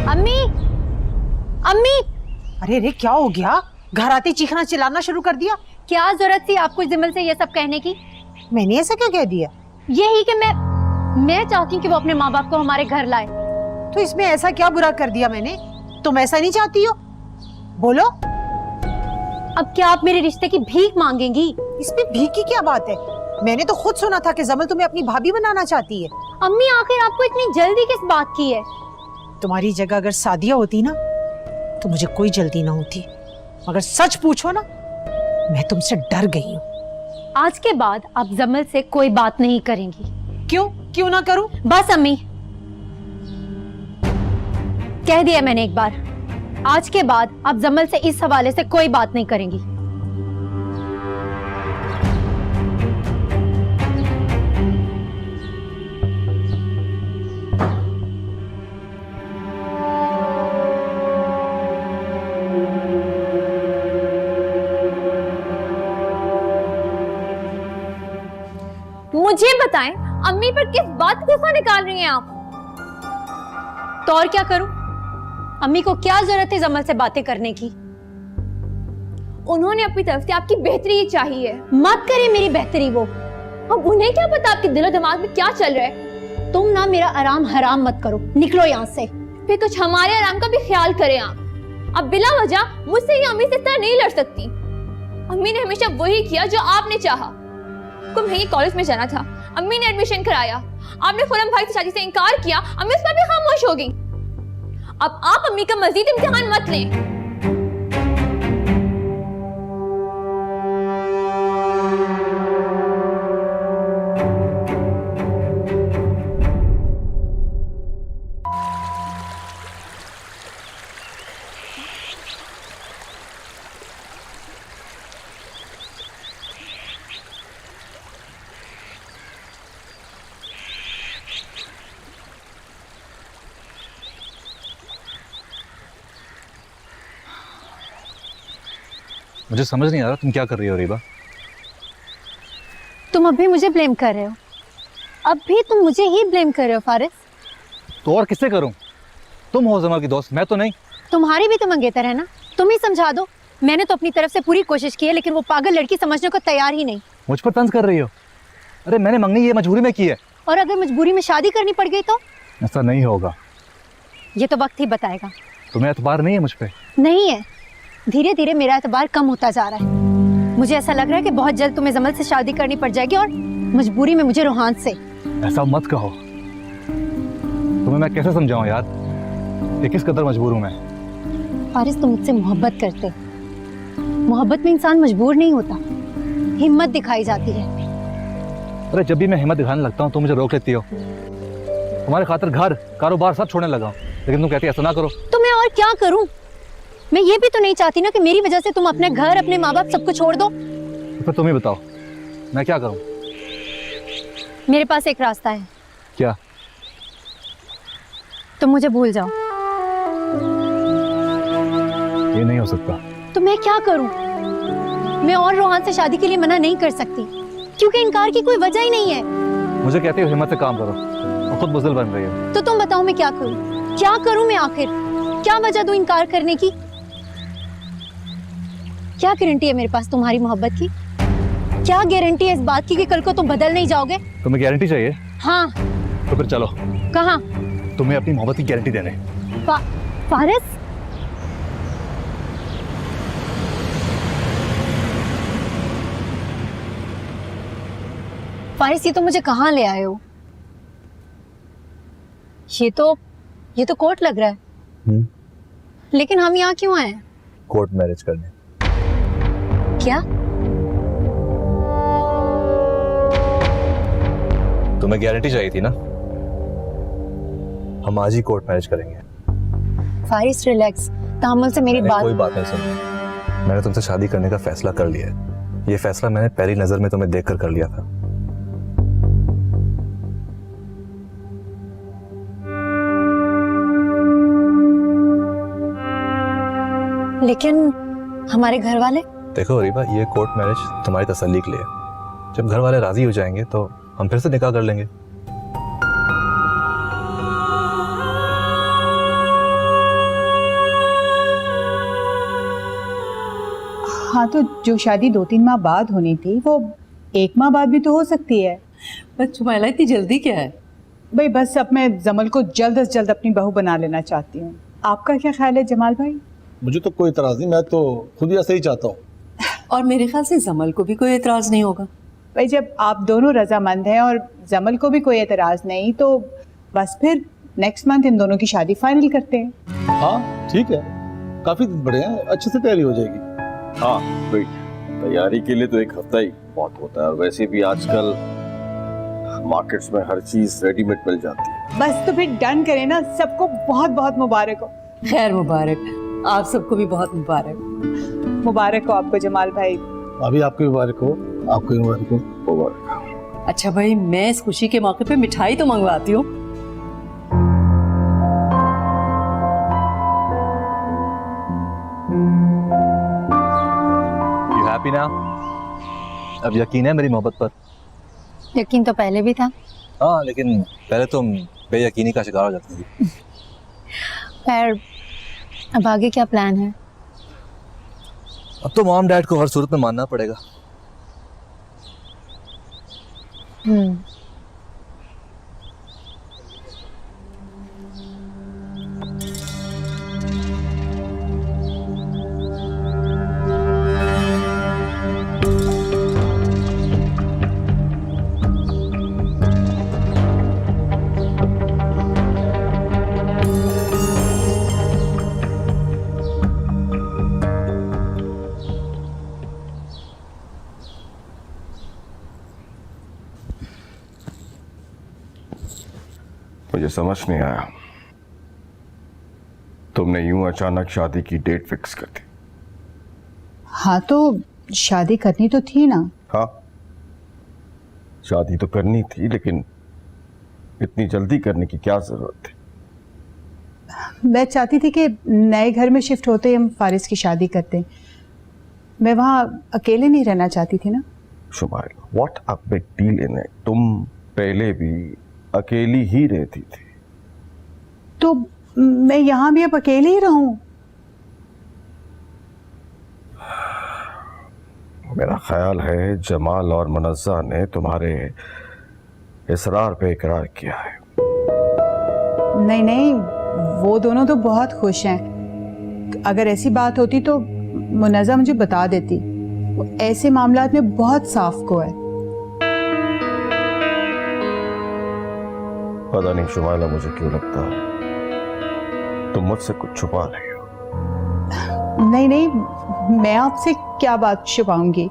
अम्मी, अम्मी, अरे रे क्या हो गया? घर आते चीखना चिल्लाना शुरू कर दिया। क्या जरूरत थी आपको जमल से ये सब कहने की? मैंने ऐसा क्या कह दिया? यही कि मैं चाहती हूँ कि वो अपने माँ बाप को हमारे घर लाए। तो इसमें ऐसा क्या बुरा कर दिया मैंने? तुम ऐसा नहीं चाहती हो? बोलो। अब क्या आप मेरे रिश्ते की भीख मांगेंगी? इसमें भीख की क्या बात है? मैंने तो खुद सुना था कि जमल तुम्हें अपनी भाभी बनाना चाहती है। अम्मी, आखिर आपको इतनी जल्दी किस बात की है? तुम्हारी जगह अगर सादिया होती ना तो मुझे कोई जल्दी ना होती, मगर सच पूछो ना मैं तुमसे डर गई हूँ। आज के बाद आप जमल से कोई बात नहीं करेंगी। क्यों ना करूं? बस अम्मी, कह दिया मैंने एक बार। आज के बाद आप जमल से इस हवाले से कोई बात नहीं करेंगी। मुझे बताएं, अम्मी पर किस बात गुस्सा निकाल रही हैं आप? तो और क्या करूं? अम्मी को क्या जरूरत है जमल से बातें करने की? उन्होंने अपनी तरफ से आपकी बेहतरी ही चाहिए। मत करे मेरी बेहतरी वो। अब उन्हें क्या पता आपके दिलो दिमाग में क्या चल रहा है? तुम ना मेरा आराम हराम मत करो, निकलो यहाँ से। फिर कुछ हमारे आराम का भी ख्याल करें आप। अब बिला वजह मुझसे या अम्मी से इस तरह नहीं लड़ सकती। अम्मी ने हमेशा वही किया जो आपने चाहा। तुम्हें कॉलेज में जाना था, अम्मी ने एडमिशन कराया। आपने खुरम भाई से शादी से इनकार किया, अम्मी उस पर भी खामोश हो गई। अब आप अम्मी का मजीद इम्तिहान मत लें। मुझे समझ नहीं आ रहा तुम क्या कर रही हो रीबा। तुम अब भी मुझे ब्लेम कर रहे हो? अब भी तुम मुझे ही ब्लेम कर रहे हो फारिस? तो और किससे करूं? तुम हो जमल की दोस्त, मैं तो नहीं। तुम्हारी भी तो मंगेतर है ना, तुम ही समझा दो। मैंने तो अपनी तरफ से पूरी कोशिश की है, लेकिन वो पागल लड़की समझने को तैयार ही नहीं। मुझ पर तंज कर रही हो? अरे मैंने मंगनी ये मजबूरी में की है। और अगर मजबूरी में शादी करनी पड़ गई तो? ऐसा नहीं होगा। ये तो वक्त ही बताएगा। तुम्हें एतबार नहीं है मुझ पे? नहीं है, धीरे धीरे मेरा एतबार कम होता जा रहा है। मुझे ऐसा लग रहा है कि बहुत जल्द तुम्हें जमल से शादी करनी पड़ जाएगी, और मजबूरी में मुझे रोहान से। ऐसा मत कहो। तुम्हें मैं कैसे समझाऊं यार कि किस कदर मजबूर हूं मैं। फारिस, तुम मुझसे मोहब्बत करते। मोहब्बत में इंसान मजबूर नहीं होता, हिम्मत दिखाई जाती है। अरे जब भी मैं हिम्मत दिखाने लगता हूँ तो मुझे रोक लेती हो। तुम्हारे खातिर घर कारोबार सब छोड़ने लगा हूं, लेकिन तुम कहती है ऐसा ना करो। तो मैं और क्या करूं? मैं ये भी तो नहीं चाहती ना कि मेरी वजह से तुम अपने घर, अपने माँ बाप सबको छोड़ दो। तो फिर तुम ही बताओ मैं क्या करूं? मेरे पास एक रास्ता है। क्या? तुम मुझे भूल जाओ। ये नहीं हो सकता। तो मैं क्या करूं? मैं और रोहान से शादी के लिए मना नहीं कर सकती, क्योंकि इनकार की कोई वजह ही नहीं है। मुझे कहती हो हिम्मत से काम करो और खुद बुज़दिल बन रही हो। तो तुम बताओ मैं क्या करूं? क्या करूं मैं आखिर? क्या वजह दूं इनकार करने की? क्या गारंटी है मेरे पास तुम्हारी मोहब्बत की? क्या गारंटी है इस बात की कि कल को तुम बदल नहीं जाओगे? तुम्हें गारंटी चाहिए? हाँ। तो फिर चलो। कहाँ? तुम्हें अपनी मोहब्बत की गारंटी देने। फारिस, फारिस, ये तो मुझे कहाँ ले आए हो? ये तो कोर्ट लग रहा है। लेकिन हम यहाँ क्यों आए? कोर्ट मैरिज करने। क्या? तुम्हें गारंटी चाहिए थी ना? हम आज ही कोर्ट मैरिज करेंगे। फारिस, रिलैक्स। तहम्मुल से मेरी बात। कोई बात नहीं सुन। मैंने तुमसे शादी करने का फैसला कर लिया है। ये फैसला मैंने पहली नजर में तुम्हें देखकर कर लिया था। लेकिन हमारे घर वाले? देखो रीबा, ये कोर्ट मैरिज तुम्हारी तसल्ली के लिए है। जब घर वाले राजी हो जाएंगे तो हम फिर से निकाह कर लेंगे। हाँ, तो जो शादी 2-3 माह बाद होनी थी वो 1 माह बाद भी तो हो सकती है। बस सुमाइला, इतनी जल्दी क्या है? भाई बस अब मैं जमल को जल्द से जल्द अपनी बहू बना लेना चाहती हूँ। आपका क्या ख्याल है जमाल भाई? मुझे तो कोई इतराज नहीं, मैं तो खुद ही ऐसा ही चाहता हूँ। और मेरे ख्याल से जमल को भी कोई एतराज नहीं होगा। भाई जब आप दोनों रजामंद हैं और जमल को भी कोई एतराज नहीं, तो बस फिर नेक्स्ट मंथ इन दोनों की शादी फाइनल करते हैं। हाँ ठीक है, काफी दिन बड़े हैं, अच्छे से तैयारी हो जाएगी। हाँ भाई, तैयारी के लिए तो 1 हफ्ता ही बहुत होता है, और वैसे भी आजकल मार्केट्स में हर चीज रेडीमेड मिल जाती है। बस तो फिर डन करें ना। सबको बहुत बहुत मुबारक हो। खैर मुबारक, आप सबको भी बहुत मुबारक। मुबारक हो आपको जमाल भाई। अभी आपको मुबारक हो, आपको भी मुबारक हो। मुबारक। अच्छा भाई, मैं इस खुशी के मौके पे मिठाई तो मंगवाती हूँ। You happy now? अब यकीन है मेरी मोहब्बत पर? यकीन तो पहले भी था। हाँ, लेकिन पहले तुम बेयकीनी का शिकार हो जाती थी। खैर, अब आगे क्या प्लान है? अब तो मॉम डैड को हर सूरत में मानना पड़ेगा। मुझे समझ नहीं आया, तुमने यूं अचानक शादी की डेट फिक्स कर दी। हाँ, तो शादी करनी तो थी ना। हाँ, शादी तो करनी थी, लेकिन इतनी जल्दी करने की क्या जरूरत थी? मैं चाहती थी कि नए घर में शिफ्ट होते ही हम फारिस की शादी करते। मैं वहाँ अकेले नहीं रहना चाहती थी ना। Shumaila, what a big deal in it. तुम पहले भी अकेली ही रहती थी, तो मैं यहाँ भी अब अकेले ही रहूं? मेरा ख्याल है जमाल और मुनज़्ज़ा ने तुम्हारे इसरार पे इकरार किया है। नहीं नहीं, वो दोनों तो बहुत खुश हैं। अगर ऐसी बात होती तो मुनज़्ज़ा मुझे बता देती। वो ऐसे मामलात में बहुत साफ को है। पता नहीं शुमाइला, मुझे क्यों लगता है तुम मुझसे कुछ छुपा रही हो। नहीं नहीं, मैं आपसे क्या बात छुपाऊंगी।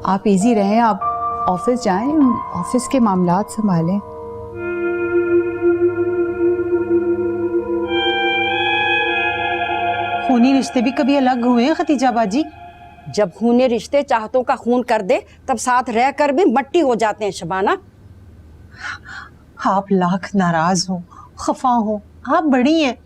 आप इजी रहें, आप ऑफिस जाएं, ऑफिस के मामलात संभालें। खूनी रिश्ते भी कभी अलग हुए हैं खतीजा बाजी? जब खूनी रिश्ते चाहतों का खून कर दे तब साथ रह कर भी मट्टी हो जाते हैं शबाना। आप लाख नाराज हो, खफा हो, आप बड़ी हैं।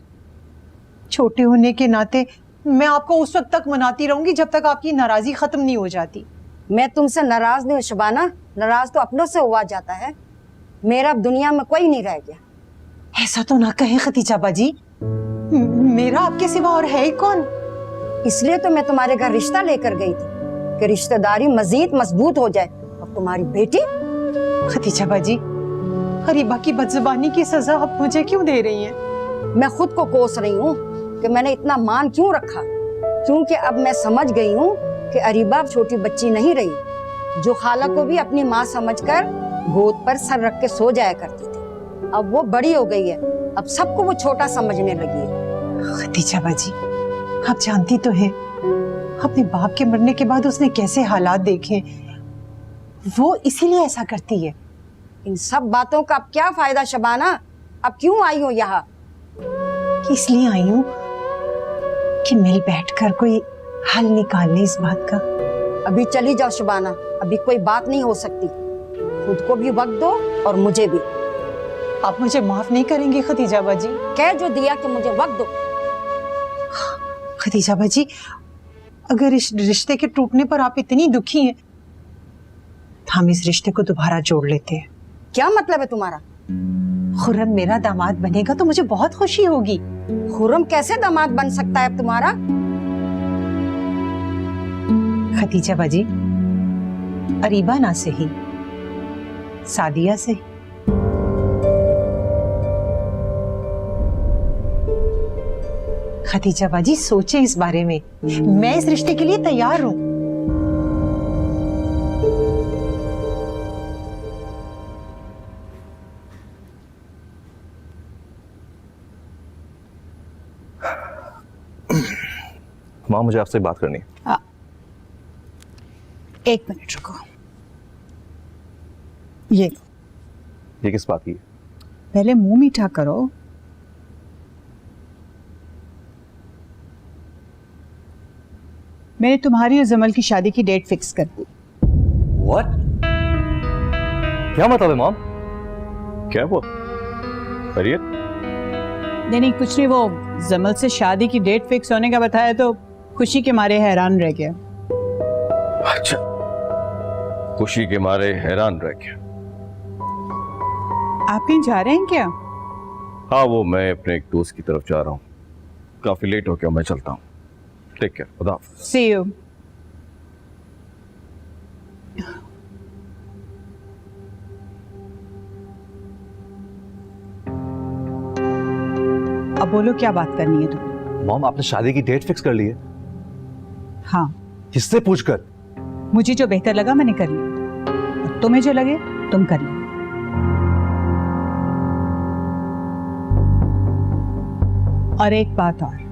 छोटे होने के नाते मैं आपको उस वक्त तक मनाती रहूंगी जब तक आपकी नाराजगी खत्म नहीं हो जाती। मैं तुमसे नाराज नहीं हूँ शबाना, नाराज तो अपनों से हुआ जाता है। मेरा अब दुनिया में कोई नहीं रह गया। ऐसा तो ना कहें खतीजा बाजी, मेरा आपके सिवा और है ही कौन? इसलिए तो मैं तुम्हारे घर रिश्ता लेकर गई थी कि रिश्तेदारी मजीद मजबूत हो जाए। अब तुम्हारी बेटी। खतीजा बाजी, हरीबा की बदजुबानी की सजा आप मुझे क्यों दे रही हैं? मैं खुद को कोस रही हूँ कि मैंने इतना मान क्यों रखा, क्योंकि अब मैं समझ गई हूँ कि अरीबा अब छोटी बच्ची नहीं रही, जो खाला को भी अपनी माँ समझकर गोद पर सर रख के सो जाया करती थी। अब वो बड़ी हो गई है, अब सबको वो छोटा समझने लगी है। खतीजा बाजी, आप जानती तो हैं अपने बाप के मरने के बाद उसने कैसे हालात देखे। वो इसीलिए ऐसा करती है। इन सब बातों का अब क्या फायदा शबाना? अब क्यों आई हो यहाँ? इसलिए आई हूँ कि मिल बैठकर कोई हल निकाल ले इस बात का। अभी चली जाओ शबाना, अभी कोई बात नहीं हो सकती। खुद को भी वक्त दो और मुझे भी। आप मुझे माफ नहीं करेंगे खतीजा बाजी? कह जो दिया कि मुझे वक्त दो। खदीजा बाजी, अगर इस रिश्ते के टूटने पर आप इतनी दुखी हैं, तो हम इस रिश्ते को दोबारा जोड़ लेते हैं। क्या मतलब है तुम्हारा? खुर्रम मेरा दामाद बनेगा तो मुझे बहुत खुशी होगी। खुर्रम कैसे दामाद बन सकता है अब तुम्हारा? खदीजा बाजी, अरीबा ना से ही, सादिया से। खदीजा बाजी सोचे इस बारे में, मैं इस रिश्ते के लिए तैयार हूं। माँ मुझे आपसे बात करनी है। एक मिनट रुको। ये किस बात की है? पहले मुंह मीठा करो। मैंने तुम्हारी और जमल की शादी की डेट फिक्स कर दी। What? क्या मतलब है मॉम? क्या वो करिए? नहीं कुछ नहीं, वो जमल से शादी की डेट फिक्स होने का बताया तो खुशी के मारे हैरान रह गया। अच्छा, खुशी के मारे हैरान रह गया। आप कहीं जा रहे हैं क्या? हाँ, वो मैं अपने एक दोस्त की तरफ जा रहा हूँ। काफी लेट हो गया, मैं चलता हूँ। टेक केयर, खुदा हाफिज़। सी यू। अब बोलो क्या बात करनी है तुम्हें? मॉम आपने शादी की डेट फिक्स कर ली है? हाँ, किससे पूछकर? मुझे जो बेहतर लगा मैंने कर लिया, और तुम्हें जो लगे तुम कर लो। और एक बात और,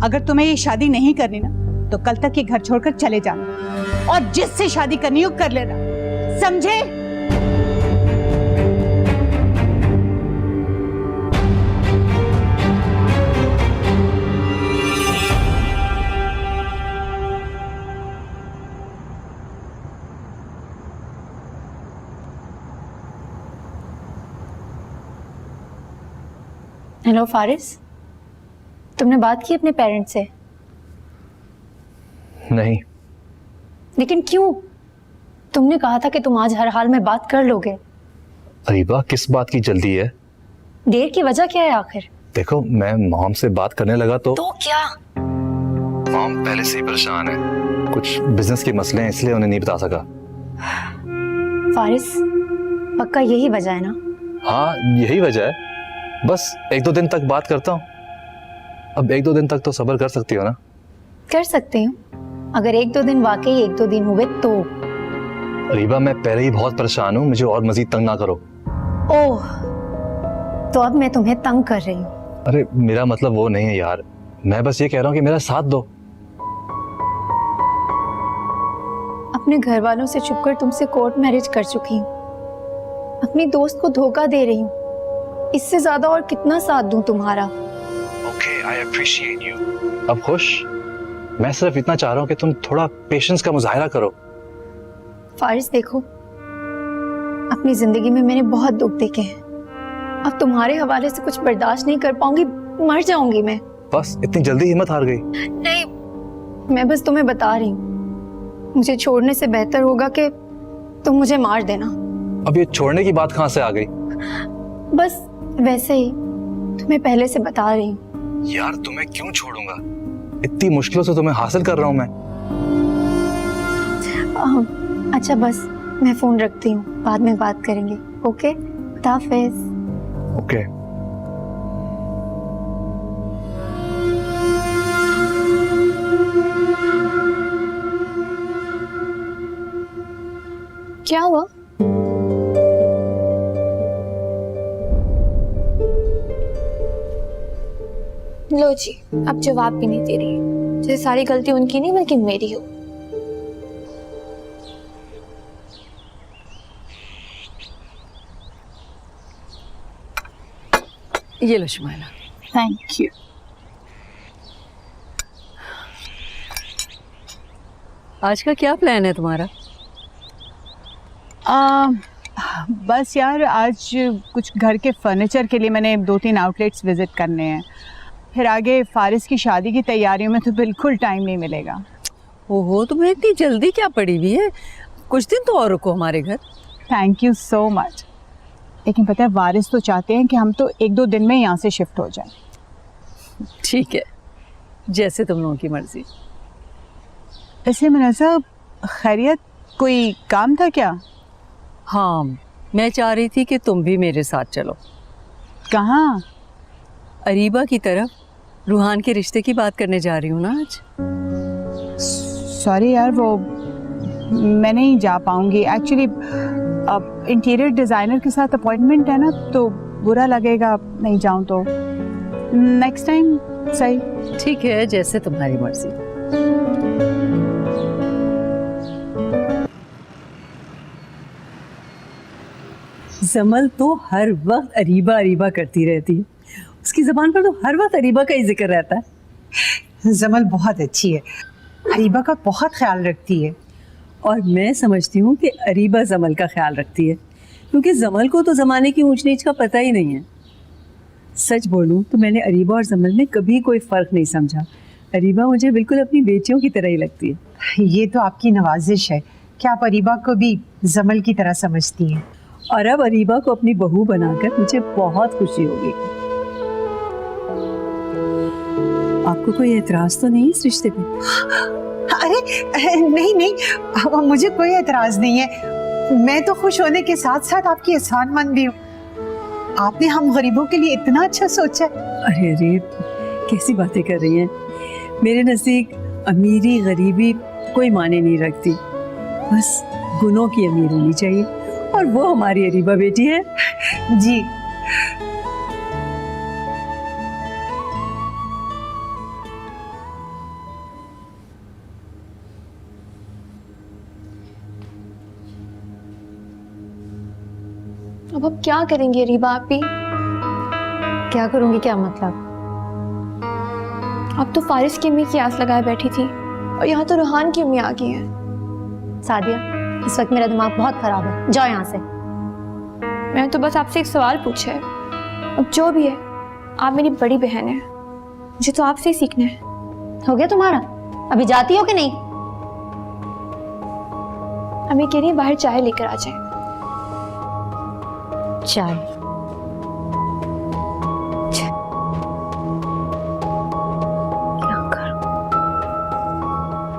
अगर तुम्हें ये शादी नहीं करनी ना तो कल तक ये घर छोड़कर चले जाना, और जिससे शादी करनी हो कर लेना, समझे? हेलो फारिस, तुमने बात की अपने पेरेंट्स से? नहीं। लेकिन क्यों? तुमने कहा था कि तुम आज हर हाल में बात कर लोगे। अरीबा किस बात की जल्दी है? देर की वजह क्या है आखिर? देखो मैं मॉम से बात करने लगा तो क्या? मॉम पहले से ही परेशान है, कुछ बिजनेस के मसले हैं इसलिए उन्हें नहीं बता सका। फारिस, पक्का यही वजह है ना? हाँ यही वजह है, बस 1-2 दिन तक बात करता हूँ। अब 1-2 दिन तक तो सब्र कर सकती हो ना? कर सकती हूँ, अगर 1-2 दिन वाकई 1-2 दिन हुए तो। अरीबा मैं पहले ही बहुत परेशान हूँ, मुझे और मजीद तंग ना करो। ओह, तो अब मैं तुम्हें तंग कर रही हूँ? अरे मेरा मतलब वो नहीं है यार, मैं बस ये कह रहा हूँ कि मेरा साथ दो। अपने घर वालों से छुपकर तुमसे कोर्ट मैरिज कर चुकी हूँ, अपनी दोस्त को धोखा दे रही हूँ, इससे ज्यादा और कितना साथ दूं तुम्हारा? Okay, I appreciate you. अब खुश? मैं सिर्फ इतना चाह रहा हूँ कि तुम थोड़ा पेशेंस का मुजाहिरा करो। फारिस देखो, अपनी जिंदगी में मैंने बहुत दुख देखे हैं, अब तुम्हारे हवाले से कुछ बर्दाश्त नहीं कर पाऊंगी, मर जाऊंगी मैं। बस इतनी जल्दी हिम्मत हार गई? नहीं, मैं बस तुम्हें बता रही हूँ, मुझे छोड़ने से बेहतर होगा कि तुम मुझे मार देना। अब ये छोड़ने की बात कहाँ से आ गई? बस वैसे ही तुम्हें पहले से बता रही हूँ। यार तुम्हें क्यों छोड़ूंगा, इतनी मुश्किलों से तुम्हें हासिल कर रहा हूँ मैं। अच्छा बस मैं फोन रखती हूँ, बाद में बात करेंगे। ओके, खुदा हाफिज़। ओके। क्या हुआ? लो जी, अब जवाब भी नहीं दे रही, जैसे सारी गलती उनकी नहीं बल्कि मेरी हो। ये लो शुमाइला। Thank you. आज का क्या प्लान है तुम्हारा? बस यार आज कुछ घर के फर्नीचर के लिए मैंने 2-3 आउटलेट्स विजिट करने हैं, फिर आगे फारिस की शादी की तैयारियों में तो बिल्कुल टाइम नहीं मिलेगा। ओहो, तुम्हें इतनी जल्दी क्या पड़ी हुई है? कुछ दिन तो और रुको हमारे घर। Thank you so much. लेकिन पता है वारिस तो चाहते हैं कि हम तो 1-2 दिन में यहाँ से शिफ्ट हो जाएं। ठीक है, जैसे तुम लोगों की मर्जी। ऐसे मुनाज़ा, खैरियत, कोई काम था क्या? हाँ, मैं चाह रही थी कि तुम भी मेरे साथ चलो। कहाँ? अरीबा की तरफ। रूहान के रिश्ते की बात करने जा रही हूँ ना आज। सॉरी यार, वो मैं नहीं जा पाऊंगी एक्चुअली। अब इंटीरियर डिज़ाइनर के साथ अपॉइंटमेंट है ना, तो बुरा लगेगा नहीं जाऊं तो। नेक्स्ट टाइम सही। ठीक है, जैसे तुम्हारी मर्जी। जमल तो हर वक्त अरीबा अरीबा करती रहती है। उसकी ज़बान पर तो हर वक्त अरीबा का ही जिक्र रहता है। जमल बहुत अच्छी है, अरीबा का बहुत ख्याल रखती है। और मैं समझती हूँ कि अरीबा जमल का ख्याल रखती है, क्योंकि जमल को तो ज़माने की ऊंच नीच का पता ही नहीं है। सच बोलूँ तो मैंने अरीबा और जमल में कभी कोई फ़र्क नहीं समझा। अरीबा मुझे बिल्कुल अपनी बेटियों की तरह ही लगती है। ये तो आपकी नवाजिश है कि आप अरीबा को भी जमल की तरह समझती हैं। और अब अरीबा को अपनी बहू बनाकर मुझे बहुत खुशी होगी। आपको कोई एतराज तो नहीं इस रिश्ते पे? अरे नहीं नहीं, मुझे कोई एतराज नहीं है। मैं तो खुश होने के साथ साथ आपकी एहसानमंद भी हूँ। आपने हम गरीबों के लिए इतना अच्छा सोचा। अरे अरे, कैसी बातें कर रही हैं। मेरे नज़दीक अमीरी गरीबी कोई माने नहीं रखती, बस गुनों की अमीर होनी चाहिए, और वो हमारी अरीबा बेटी है। जी। अब क्या करेंगे अरीबा आपी? क्या करूंगी? क्या मतलब? अब तो फारिस की अम्मी की आस लगाए बैठी थी, और यहाँ तो रूहान की अम्मी आ गई है। सादिया, इस वक्त मेरा दिमाग बहुत खराब है, जाओ यहाँ से। मैंने तो बस आपसे एक सवाल पूछा है। अब जो भी है, आप मेरी बड़ी बहन है, मुझे तो आपसे ही सीखना है। हो गया तुम्हारा? अभी जाती हो कि नहीं? अम्मी कह रही है बाहर चाय लेकर आ जाए। चाय?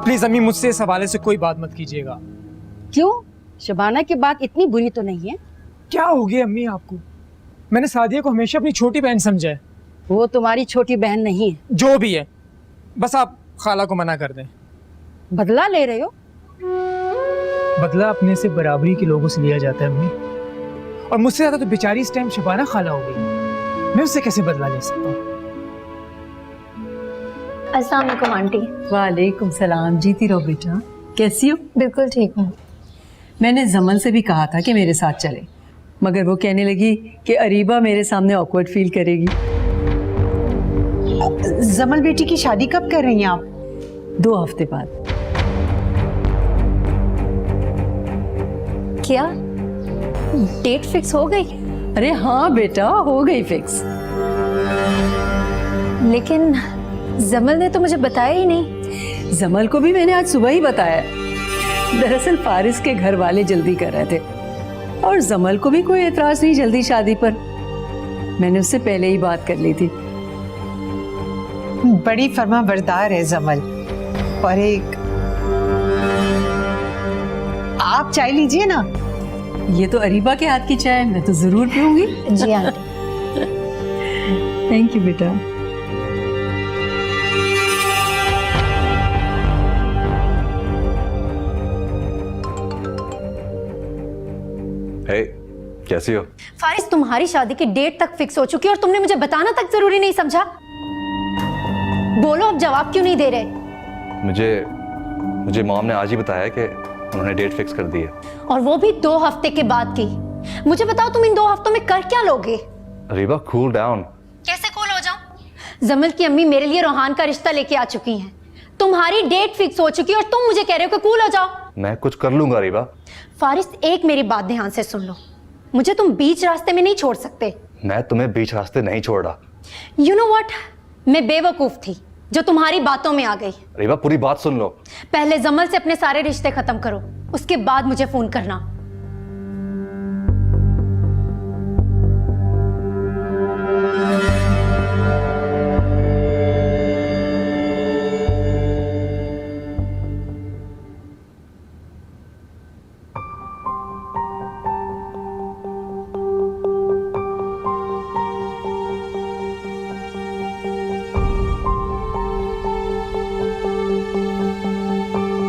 प्लीज अम्मी, मुझसे इस हवाले से कोई बात मत कीजिएगा। क्यों? शबाना की बात इतनी बुरी तो नहीं है? क्या हो गया अम्मी आपको? मैंने सादिया को हमेशा अपनी छोटी बहन समझा है। वो तुम्हारी छोटी बहन नहीं है। जो भी है, बस आप खाला को मना कर दें। बदला ले रहे हो? बदला अपने से बराबरी के लोगों से लिया जाता है अम्मी, और मुझसे ज्यादा तो बेचारी इस टाइम शबाना खाला हो गई। मैं उससे कैसे बदला ले सकता हूँ? अस्सलाम वालेकुम आंटी। वालेकुम सलाम। जीती रहो बेटा। कैसी हो? बिल्कुल ठीक हूँ। मैंने जमल से भी कहा था कि मेरे साथ चले, मगर वो कहने लगी कि अरीबा मेरे सामने ऑकवर्ड फील करेगी। जमल बेटी की शादी कब कर रही हैं आप? 2 हफ्ते बाद। क्या डेट फिक्स हो गई? अरे हाँ बेटा, हो गई फिक्स। लेकिन जमल ने तो मुझे बताया ही नहीं। जमल को भी मैंने आज सुबह ही बताया। दरअसल फारिस के घर वाले जल्दी कर रहे थे, और जमल को भी कोई एतराज नहीं जल्दी शादी पर। मैंने उससे पहले ही बात कर ली थी। बड़ी फर्मा बरदार है जमल। और एक आप चाय लीजिए ना। ये तो अरीबा के हाथ की चाय, मैं तो जरूर पीऊंगी। जी आंटी। थैंक यू बेटा। हे, कैसी हो? फारिस, तुम्हारी शादी की डेट तक फिक्स हो चुकी है और तुमने मुझे बताना तक जरूरी नहीं समझा? बोलो, अब जवाब क्यों नहीं दे रहे? मुझे मॉम ने आज ही बताया कि उन्होंने डेट फिक्स कर दी है, और वो भी 2 हफ्ते के बाद की। मुझे बताओ, तुम इन 2 हफ्तों में कर क्या लोगे? Reeba cool down. कैसे कूल हो जाऊं? जमल की अम्मी मेरे लिए रोहान का रिश्ता लेके आ चुकी हैं। तुम्हारी डेट फिक्स हो चुकी है और तुम मुझे कह रहे हो कि कूल हो जाओ। मैं कुछ कर लूंगा रीबा। फारिस, एक मेरी बात ध्यान से सुन लो, मुझे तुम बीच रास्ते में नहीं छोड़ सकते। मैं तुम्हें बीच रास्ते नहीं छोड़ रहा। यू नो व्हाट, मैं बेवकूफ थी जो तुम्हारी बातों में आ गई। अरीबा पूरी बात सुन लो। पहले जमल से अपने सारे रिश्ते खत्म करो, उसके बाद मुझे फोन करना।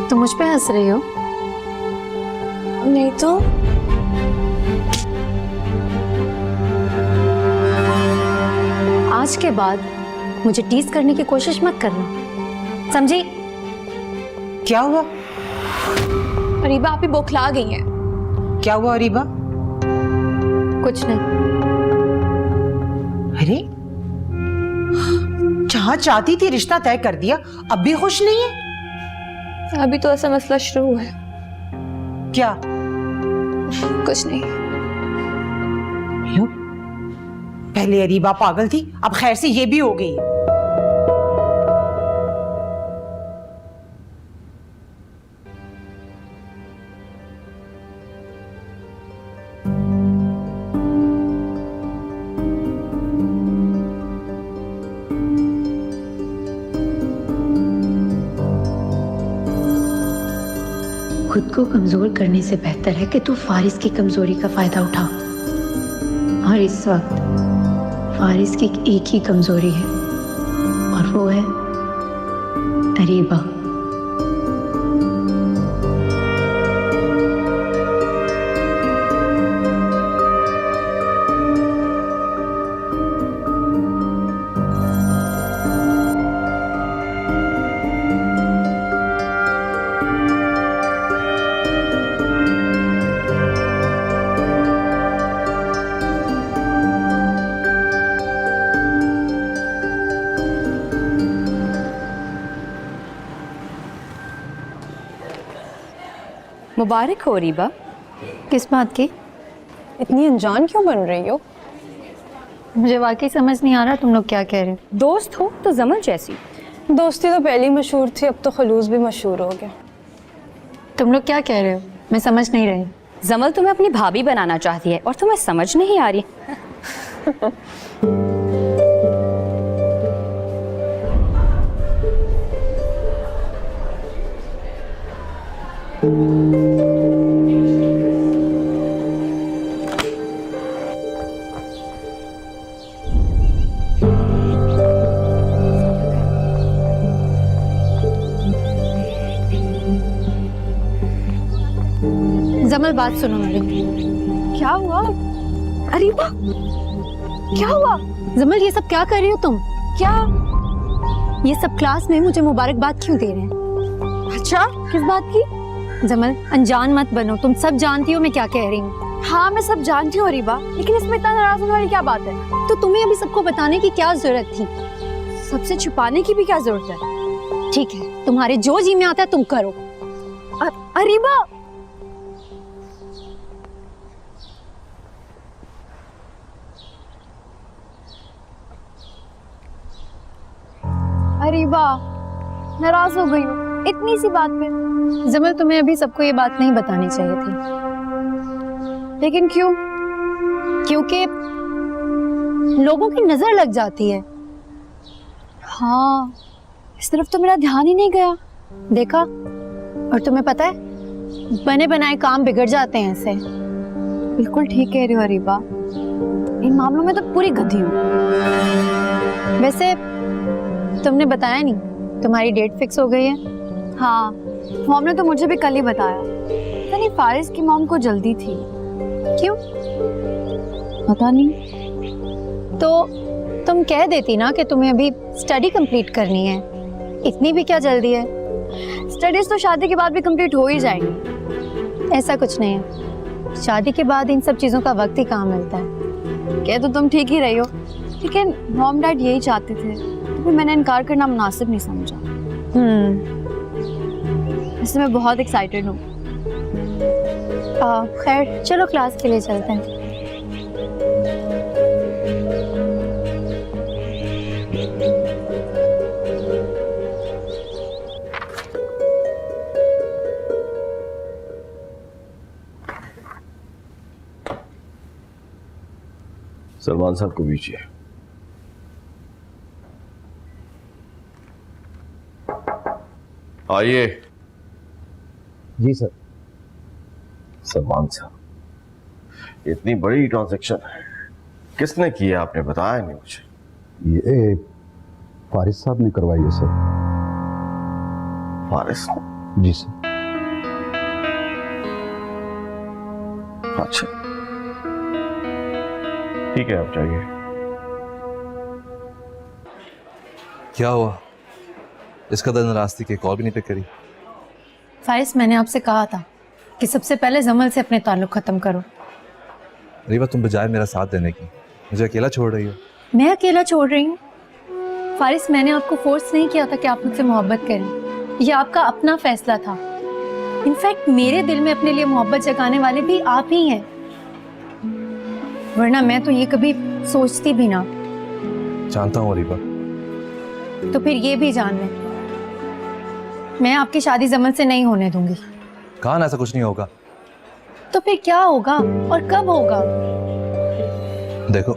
तुम मुझ पे हंस रही हो? नहीं तो आज के बाद मुझे टीज करने की कोशिश मत करना, समझी? क्या हुआ? अरीबा आप ही बौखला गई हैं। क्या हुआ अरीबा? कुछ नहीं। अरे जहां चाहती थी रिश्ता तय कर दिया, अब भी खुश नहीं है? अभी तो ऐसा मसला शुरू हुआ है। क्या? कुछ नहीं। लो, पहले अरीबा पागल थी, अब खैर से ये भी हो गई है। खुद को कमजोर करने से बेहतर है कि तू फारिस की कमजोरी का फायदा उठा। और इस वक्त फारिस की एक ही कमजोरी है और वो है अरीबा। मुबारक हो अरीबा। किस बात की? इतनी अनजान क्यों बन रही हो? मुझे वाकई समझ नहीं आ रहा तुम लोग क्या कह रहे हो। दोस्त हो तो जमल जैसी। दोस्ती तो पहले ही मशहूर थी, अब तो खलूस भी मशहूर हो गया। तुम लोग क्या कह रहे हो? मैं समझ नहीं रही। जमल तुम्हें अपनी भाभी बनाना चाहती है और तुम्हें समझ नहीं आ रही। जमल बात सुनो मेरी। क्या हुआ अरीबा? क्या हुआ? जमल ये सब क्या कर रही हो तुम? क्या? ये सब क्लास में मुझे मुबारकबाद क्यों दे रहे हैं? अच्छा, किस बात की? जमल अनजान मत बनो, तुम सब जानती हो मैं क्या कह रही हूँ। हाँ मैं सब जानती हूँ अरीबा, लेकिन इसमें इतना नाराज होने वाली क्या बात है? तो तुम्हें अभी सबको बताने की क्या जरूरत थी? सबसे छुपाने की भी क्या जरूरत है? ठीक है, तुम्हारे जो जी में आता है तुम करो। अरीबा अरीबा नाराज हो गई हूँ इतनी सी बात पे। जमल तुम्हें अभी सबको ये बात नहीं बतानी चाहिए थी। लेकिन क्यों? क्योंकि लोगों की नजर लग जाती है। हाँ इस तरफ तो मेरा ध्यान ही नहीं गया। देखा? और तुम्हें पता है बने बनाए काम बिगड़ जाते हैं ऐसे। बिल्कुल ठीक कह रही हो अरीबा, इन मामलों में तो पूरी गधी हूँ। वैसे तुमने बताया नहीं तुम्हारी डेट फिक्स हो गई है? हाँ मॉम ने तो मुझे भी कल ही बताया। पता नहीं फारिस की मॉम को जल्दी थी। क्यों? पता नहीं। तो तुम कह देती ना कि तुम्हें अभी स्टडी कंप्लीट करनी है, इतनी भी क्या जल्दी है? स्टडीज तो शादी के बाद भी कंप्लीट हो ही जाएंगी। ऐसा कुछ नहीं है, शादी के बाद इन सब चीजों का वक्त ही कहाँ मिलता है। कह तो तुम ठीक ही रही हो, लेकिन मॉम डैड यही चाहते थे तो फिर मैंने इनकार करना मुनासिब नहीं समझा। वैसे मैं बहुत एक्साइटेड हूँ। खैर चलो क्लास के लिए चलते हैं। सलमान साहब को भेजिए। आइए। जी सर। सलमान साहब, इतनी बड़ी ट्रांजैक्शन किसने की है आपने बताया नहीं मुझे। ये फारिस साहब ने करवाई है सर। फारिस? जी सर। अच्छा ठीक है, आप जाइए। क्या हुआ? इसका दिन नाराज थी कि कॉल भी नहीं पिक करी। फारिस, मैंने आपसे कहा था कि सबसे पहले जमल से अपने ताल्लुक खत्म करो। रीबा, तुम बजाय मेरा साथ देने की मुझे अकेला छोड़ रही हो। मैं अकेला छोड़ रही हूँ? फारिस, मैंने आपको फोर्स नहीं किया था कि आप मुझसे मोहब्बत करें। ये आपका अपना फैसला था। इनफैक्ट मेरे दिल में अपने लिए मोहब्बत जगाने वाले भी आप ही हैं, वरना मैं तो ये कभी सोचती भी ना। जानता हूँ रीबा। तो फिर ये भी जान लें, मैं आपकी शादी जमल से नहीं होने दूंगी। कहा ना ऐसा कुछ नहीं होगा। तो फिर क्या होगा और कब होगा? देखो,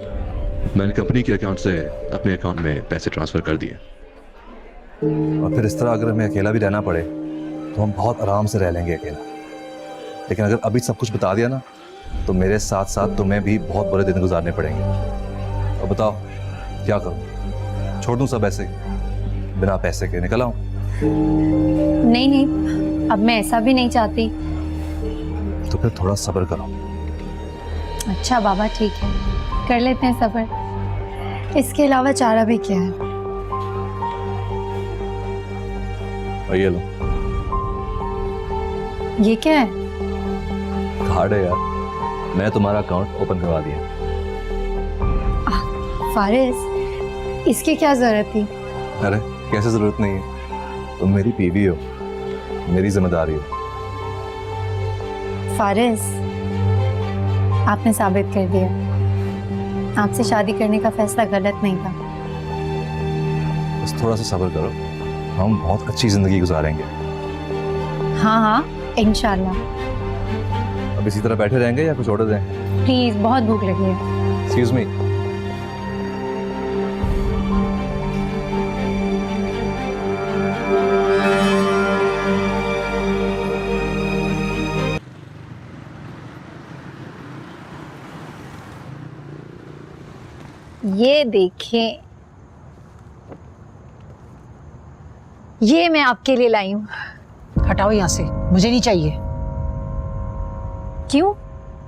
मैंने कंपनी के अकाउंट से अपने अकाउंट में पैसे ट्रांसफर कर दिए। और फिर इस तरह अगर हमें अकेला भी रहना पड़े तो हम बहुत आराम से रह लेंगे अकेला। लेकिन अगर अभी सब कुछ बता दिया ना, तो मेरे साथ साथ तुम्हें भी बहुत बुरे दिन गुजारने पड़ेंगे। और बताओ क्या करूं? छोड़ दूं सब ऐसे बिना पैसे के निकल आऊं? नहीं नहीं, अब मैं ऐसा भी नहीं चाहती। तो फिर थोड़ा सब्र करो। अच्छा बाबा, ठीक है, कर लेते हैं सब्र। इसके अलावा चारा भी क्या है? और ये लो। ये क्या है? कार्ड है यार, मैं तुम्हारा अकाउंट ओपन करवा दिया। फारिस, इसकी क्या जरूरत थी? अरे कैसे जरूरत नहीं है, तुम मेरी बीवी हो, मेरी जिम्मेदारी हो। फारिस, आपने साबित कर दिया आपसे शादी करने का फैसला गलत नहीं था। बस थोड़ा सा सब्र करो, हम बहुत अच्छी जिंदगी गुजारेंगे। हाँ हाँ, इंशाल्लाह। अब इसी तरह बैठे रहेंगे या कुछ ऑर्डर दें? प्लीज, बहुत भूख लगी है। Excuse me. ये देखिए, ये मैं आपके लिए लाई हूँ। हटाओ यहाँ से, मुझे नहीं चाहिए। क्यों,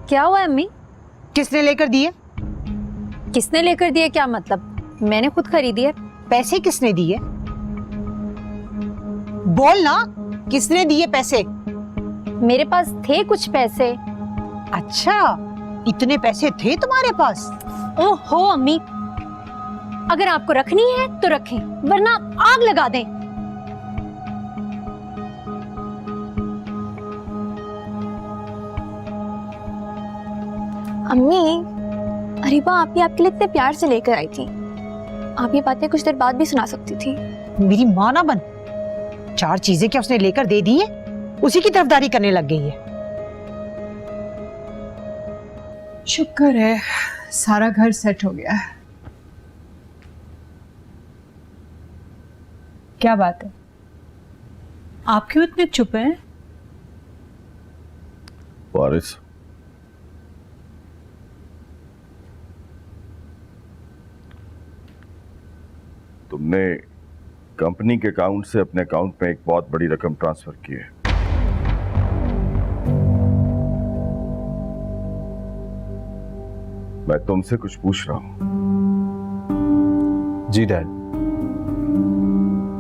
क्या हुआ अम्मी? किसने लेकर दिए? किसने लेकर दिए क्या मतलब? मैंने खुद खरीदी है। पैसे किसने दिए? बोल ना, किसने दिए पैसे? मेरे पास थे कुछ पैसे। अच्छा, इतने पैसे थे तुम्हारे पास? ओहो अम्मी, अगर आपको रखनी है तो रखें, वरना आग लगा दें। अम्मी, अरीबा आप ही आपके लिए इतने प्यार से लेकर आई थी। आप ये बातें कुछ देर बाद भी सुना सकती थी। मेरी माँ ना बन। 4 चीजें क्या उसने लेकर दे दी है, उसी की तरफदारी करने लग गई है। शुक्र है सारा घर सेट हो गया है। क्या बात है, आप क्यों इतने चुप हैं? वारिस, तुमने कंपनी के अकाउंट से अपने अकाउंट में एक बहुत बड़ी रकम ट्रांसफर की है। मैं तुमसे कुछ पूछ रहा हूं। जी डैड।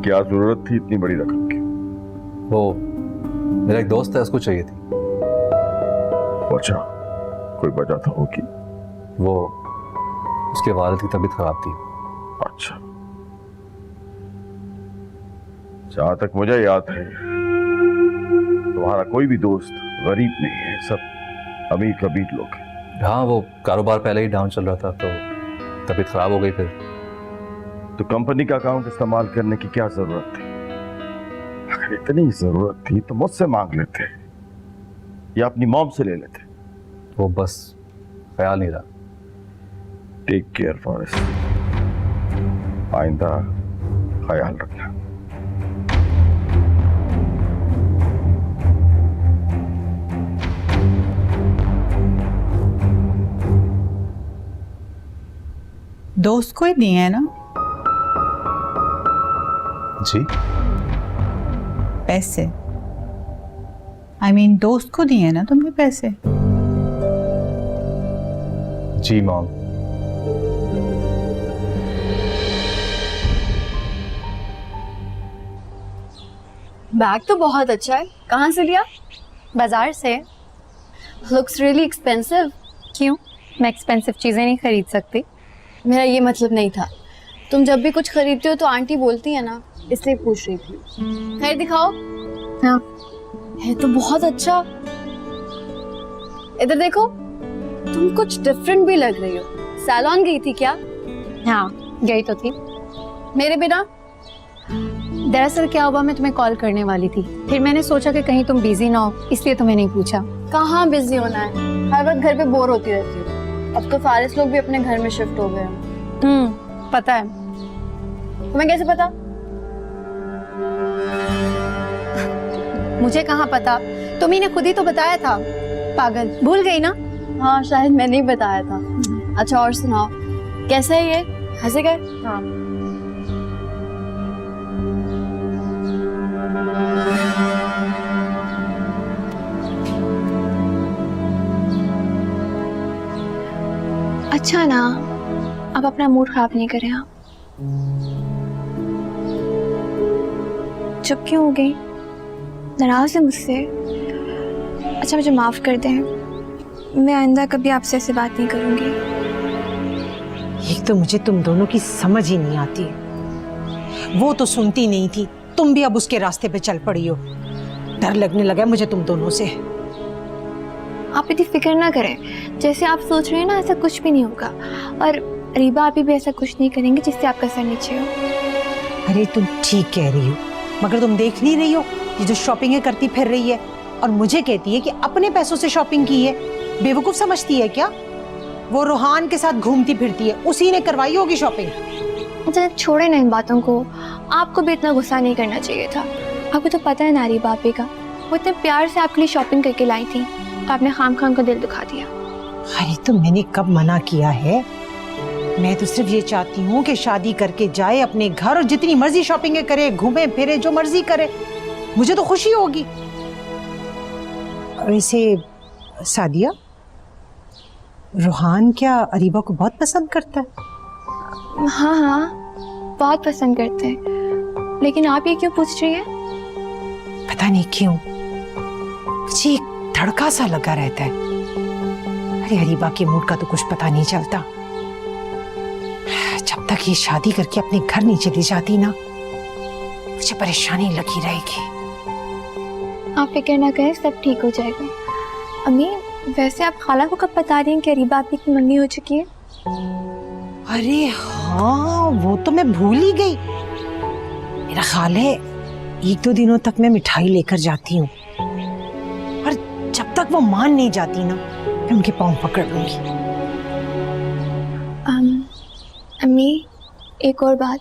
क्या जरूरत थी इतनी बड़ी रकम की? वो मेरा एक दोस्त है, उसको चाहिए थी। अच्छा, कोई वजह तो होगी। वो उसके वालिद की तबीयत खराब थी। अच्छा, जहां तक मुझे याद है तुम्हारा कोई भी दोस्त गरीब नहीं है, सब अमीर कबीर लोग हैं। हाँ, वो कारोबार पहले ही डाउन चल रहा था तो तबीयत खराब हो गई। फिर तो कंपनी का अकाउंट इस्तेमाल करने की क्या जरूरत थी? अगर इतनी जरूरत थी तो मुझसे मांग लेते या अपनी मॉम से ले लेते। वो बस ख्याल नहीं रहा। टेक केयर फारिस, आइंदा ख्याल रखना। दोस्त कोई नहीं है ना? जी? पैसे I mean, दोस्त को दिए ना तुमने पैसे? जी मॉम। बैग तो बहुत अच्छा है, कहाँ से लिया? बाजार से। Looks really expensive. क्यों? मैं एक्सपेंसिव चीजें नहीं खरीद सकती। मेरा ये मतलब नहीं था। तुम जब भी कुछ खरीदते हो तो आंटी बोलती है ना, इसलिए पूछ रही थी। खैर दिखाओ। हाँ, है तो बहुत अच्छा। इधर देखो, तुम कुछ डिफरेंट भी लग रही हो। सैलून गई थी क्या? हाँ गई तो थी। मेरे बिना? दरअसल क्या हुआ, मैं तुम्हें कॉल करने वाली थी, फिर मैंने सोचा कि कहीं तुम बिजी ना हो, इसलिए तुम्हें नहीं पूछा। कहाँ बिजी होना है, हर वक्त घर पे बोर होती रहती हूँ। अब तो फारिस लोग भी अपने घर में शिफ्ट हो गए हैं। पता है। तुम्हें कैसे पता? मुझे कहाँ पता, तुम्ही ने खुद ही तो बताया था। पागल, भूल गई ना? हाँ शायद मैंने ही बताया था। अच्छा और सुनाओ, कैसा है ये? हंसे गए? हाँ। अच्छा ना, अब अपना मूड खराब नहीं करें आप। चुप क्यों हो गई? नाराज है मुझसे? अच्छा मुझे माफ कर दें, मैं आइंदा कभी आपसे ऐसे बात नहीं करूंगी। एक तो मुझे तुम दोनों की समझ ही नहीं आती। वो तो सुनती नहीं थी, तुम भी अब उसके रास्ते पे चल पड़ी हो। डर लगने लगा मुझे तुम दोनों से। आप इतनी फिक्र ना करें, जैसे आप सोच रहे हैं ना ऐसा कुछ भी नहीं होगा। और रीबा आप भी ऐसा कुछ नहीं करेंगे जिससे आपका सर नीचे हो। अरे तुम ठीक कह रही हो, मगर तुम देख नहीं रही हो ये जो शॉपिंग करती फिर रही है और मुझे कहती है कि अपने पैसों से शॉपिंग की है। बेवकूफ समझती है क्या? वो रोहान के साथ घूमती फिरती है, उसी ने करवाई होगी शॉपिंग। अच्छा छोड़े ना इन बातों को, आपको भी इतना गुस्सा नहीं करना चाहिए था। आपको तो पता है नारी बापी का, वो इतने प्यार से आपके लिए शॉपिंग करके लाई थी, आपने खाम खाम का दिल दुखा दिया। अरे तो मैंने कब मना किया है? मैं तो सिर्फ ये चाहती हूँ कि शादी करके जाए अपने घर और जितनी मर्जी शॉपिंग करे, घूमे फिरे, जो मर्जी करे, मुझे तो खुशी होगी। वैसे सादिया, रोहान क्या अरीबा को बहुत पसंद करता है? हाँ हाँ बहुत पसंद करते हैं, लेकिन आप ये क्यों पूछ रही हैं? पता नहीं क्यों मुझे एक धड़का सा लगा रहता है। अरे अरीबा के मूड का तो कुछ पता नहीं चलता। जब तक ये शादी करके अपने घर नहीं चली जाती ना, मुझे परेशानी लगी रहेगी। आप फिक्र ना करें, सब ठीक हो जाएगा। अम्मी वैसे आप खाला को कब बता रही हैं कि अरीबा आपकी की मंगनी हो चुकी है? अरे हाँ, वो तो मैं भूल ही गई। मेरा ख्याल है 1-2 दिनों तक मैं मिठाई लेकर जाती हूँ, और जब तक वो मान नहीं जाती ना, मैं उनके पाँव पकड़ लूंगी। अम्मी एक और बात,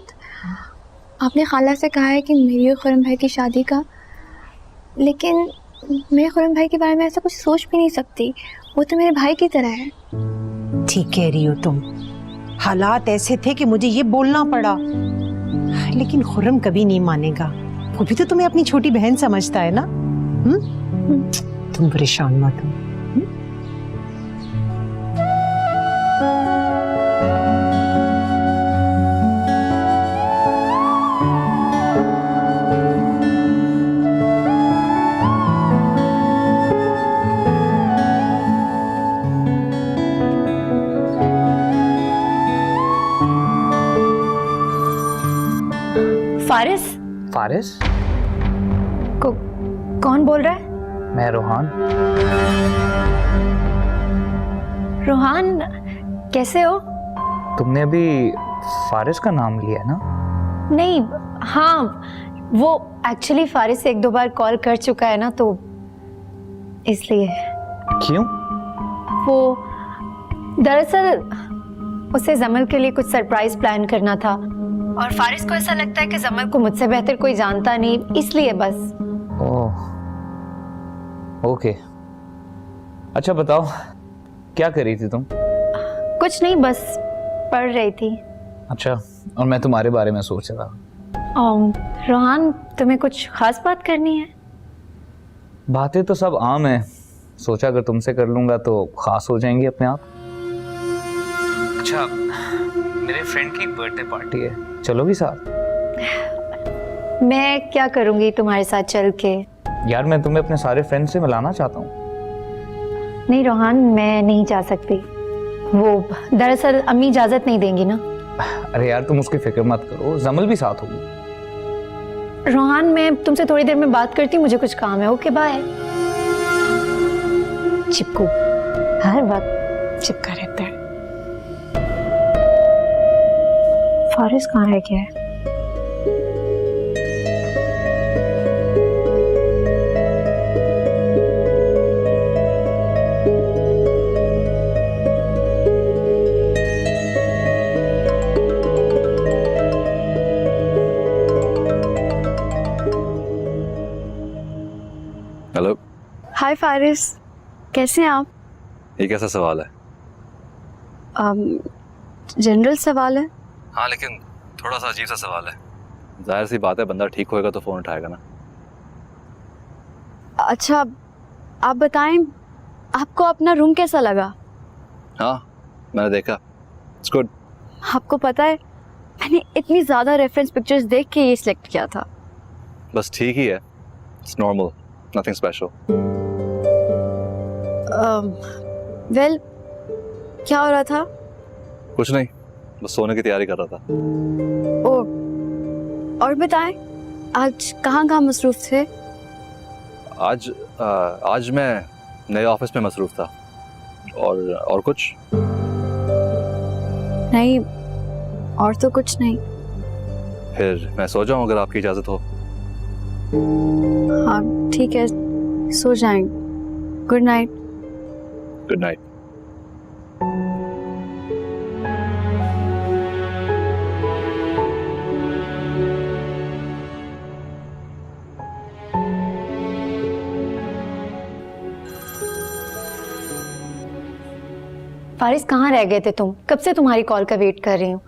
आपने खाला से कहा है कि मेरी और खुरम भाई की शादी का, लेकिन मैं खुरम भाई के बारे में ऐसा कुछ सोच भी नहीं सकती। वो तो मेरे भाई की तरह है। ठीक कह रही हो तुम, हालात ऐसे थे कि मुझे ये बोलना पड़ा, लेकिन खुरम कभी नहीं मानेगा। वो भी तो तुम्हें अपनी छोटी बहन समझता है ना। तुम परेशान मत हो। फारिस? फारिस? कौन बोल रहा है? मैं रोहान। रोहान, कैसे हो? तुमने अभी फारिस का नाम लिया ना? नहीं, हाँ वो एक्चुअली फारिस से 1-2 बार कॉल कर चुका है ना, तो इसलिए। क्यों? वो दरअसल उसे जमल के लिए कुछ सरप्राइज प्लान करना था, और फारिस को ऐसा लगता है कि जमल को मुझसे बेहतर कोई जानता नहीं, इसलिए बस। ओह, ओके। अच्छा बताओ, क्या कर रही थी तुम? कुछ नहीं, बस पढ़ रही थी। अच्छा, और मैं तुम्हारे बारे में सोच रहा। रोहान, तुम्हें कुछ खास बात करनी है? बातें तो सब आम है, सोचा अगर तुमसे कर लूंगा तो खास हो जाएंगी अपने आप। अच्छा, मेरे फ्रेंड की बर्थडे पार्टी है, चलोगी साथ? मैं क्या करूंगी तुम्हारे साथ चल के? यार मैं तुम्हें अपने सारे फ्रेंड से मिलाना चाहता हूँ। नहीं रोहान, मैं नहीं जा सकती। वो दरअसल अम्मी इजाजत नहीं देंगी ना। अरे यार तुम उसकी फिक्र मत करो, जमल भी साथ होगी। रोहान, मैं तुमसे थोड़ी देर में बात करती हूँ, मुझे कुछ काम है। Okay bye. चिपकू हर वक्त चिपका रहता है। फारिस कहाँ रह गया है? हेलो। हाय फारिस, कैसे हैं आप? ये कैसा सवाल है? जनरल सवाल है। हाँ, लेकिन थोड़ा सा अजीब सा सवाल है। जाहिर सी बात है, बंदा ठीक होएगा तो फोन उठाएगा ना। अच्छा, आप बताएं, आपको अपना रूम कैसा लगा? हाँ, मैंने देखा, इट्स गुड। आपको पता है, मैंने इतनी ज्यादा रेफरेंस पिक्चर्स देख के ये सिलेक्ट किया था। बस ठीक ही है, it's normal, nothing special. Well, क्या हो रहा था? कुछ नहीं, बस सोने की तैयारी कर रहा था। ओ, और बताएं, आज कहाँ मसरूफ थे? आज मैं नए ऑफिस में मसरूफ था। और कुछ नहीं, और तो कुछ नहीं। फिर मैं सो जाऊं अगर आपकी इजाजत हो। हाँ ठीक है, सो जाएंगे। Good night. Good night. Faris, कहाँ रह गए थे तुम? कब से तुम्हारी कॉल का वेट कर रही हूँ।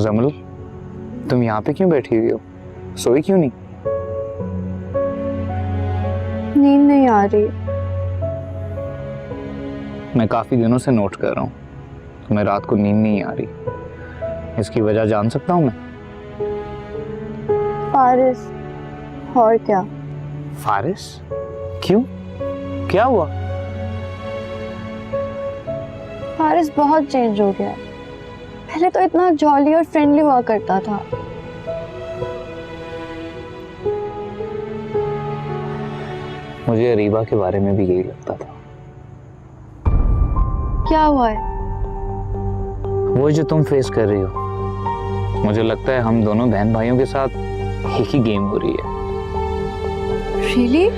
जमल, तुम यहाँ पे क्यों बैठी हुई हो? सोई क्यों नहीं? नींद नहीं आ रही। मैं काफी दिनों से नोट कर रहा हूँ, तुम्हें रात को नींद नहीं आ रही। इसकी वजह जान सकता हूँ मैं? फारिस, और क्या? फारिस? क्यों? क्या हुआ? फारिस बहुत चेंज हो गया। पहले तो इतना जॉली और फ्रेंडली हुआ करता था। मुझे अरीबा के बारे में भी यही लगता था। क्या हुआ है? वो जो तुम फेस कर रही हो, मुझे लगता है हम दोनों बहन भाइयों के साथ एक ही गेम हो रही है। Really?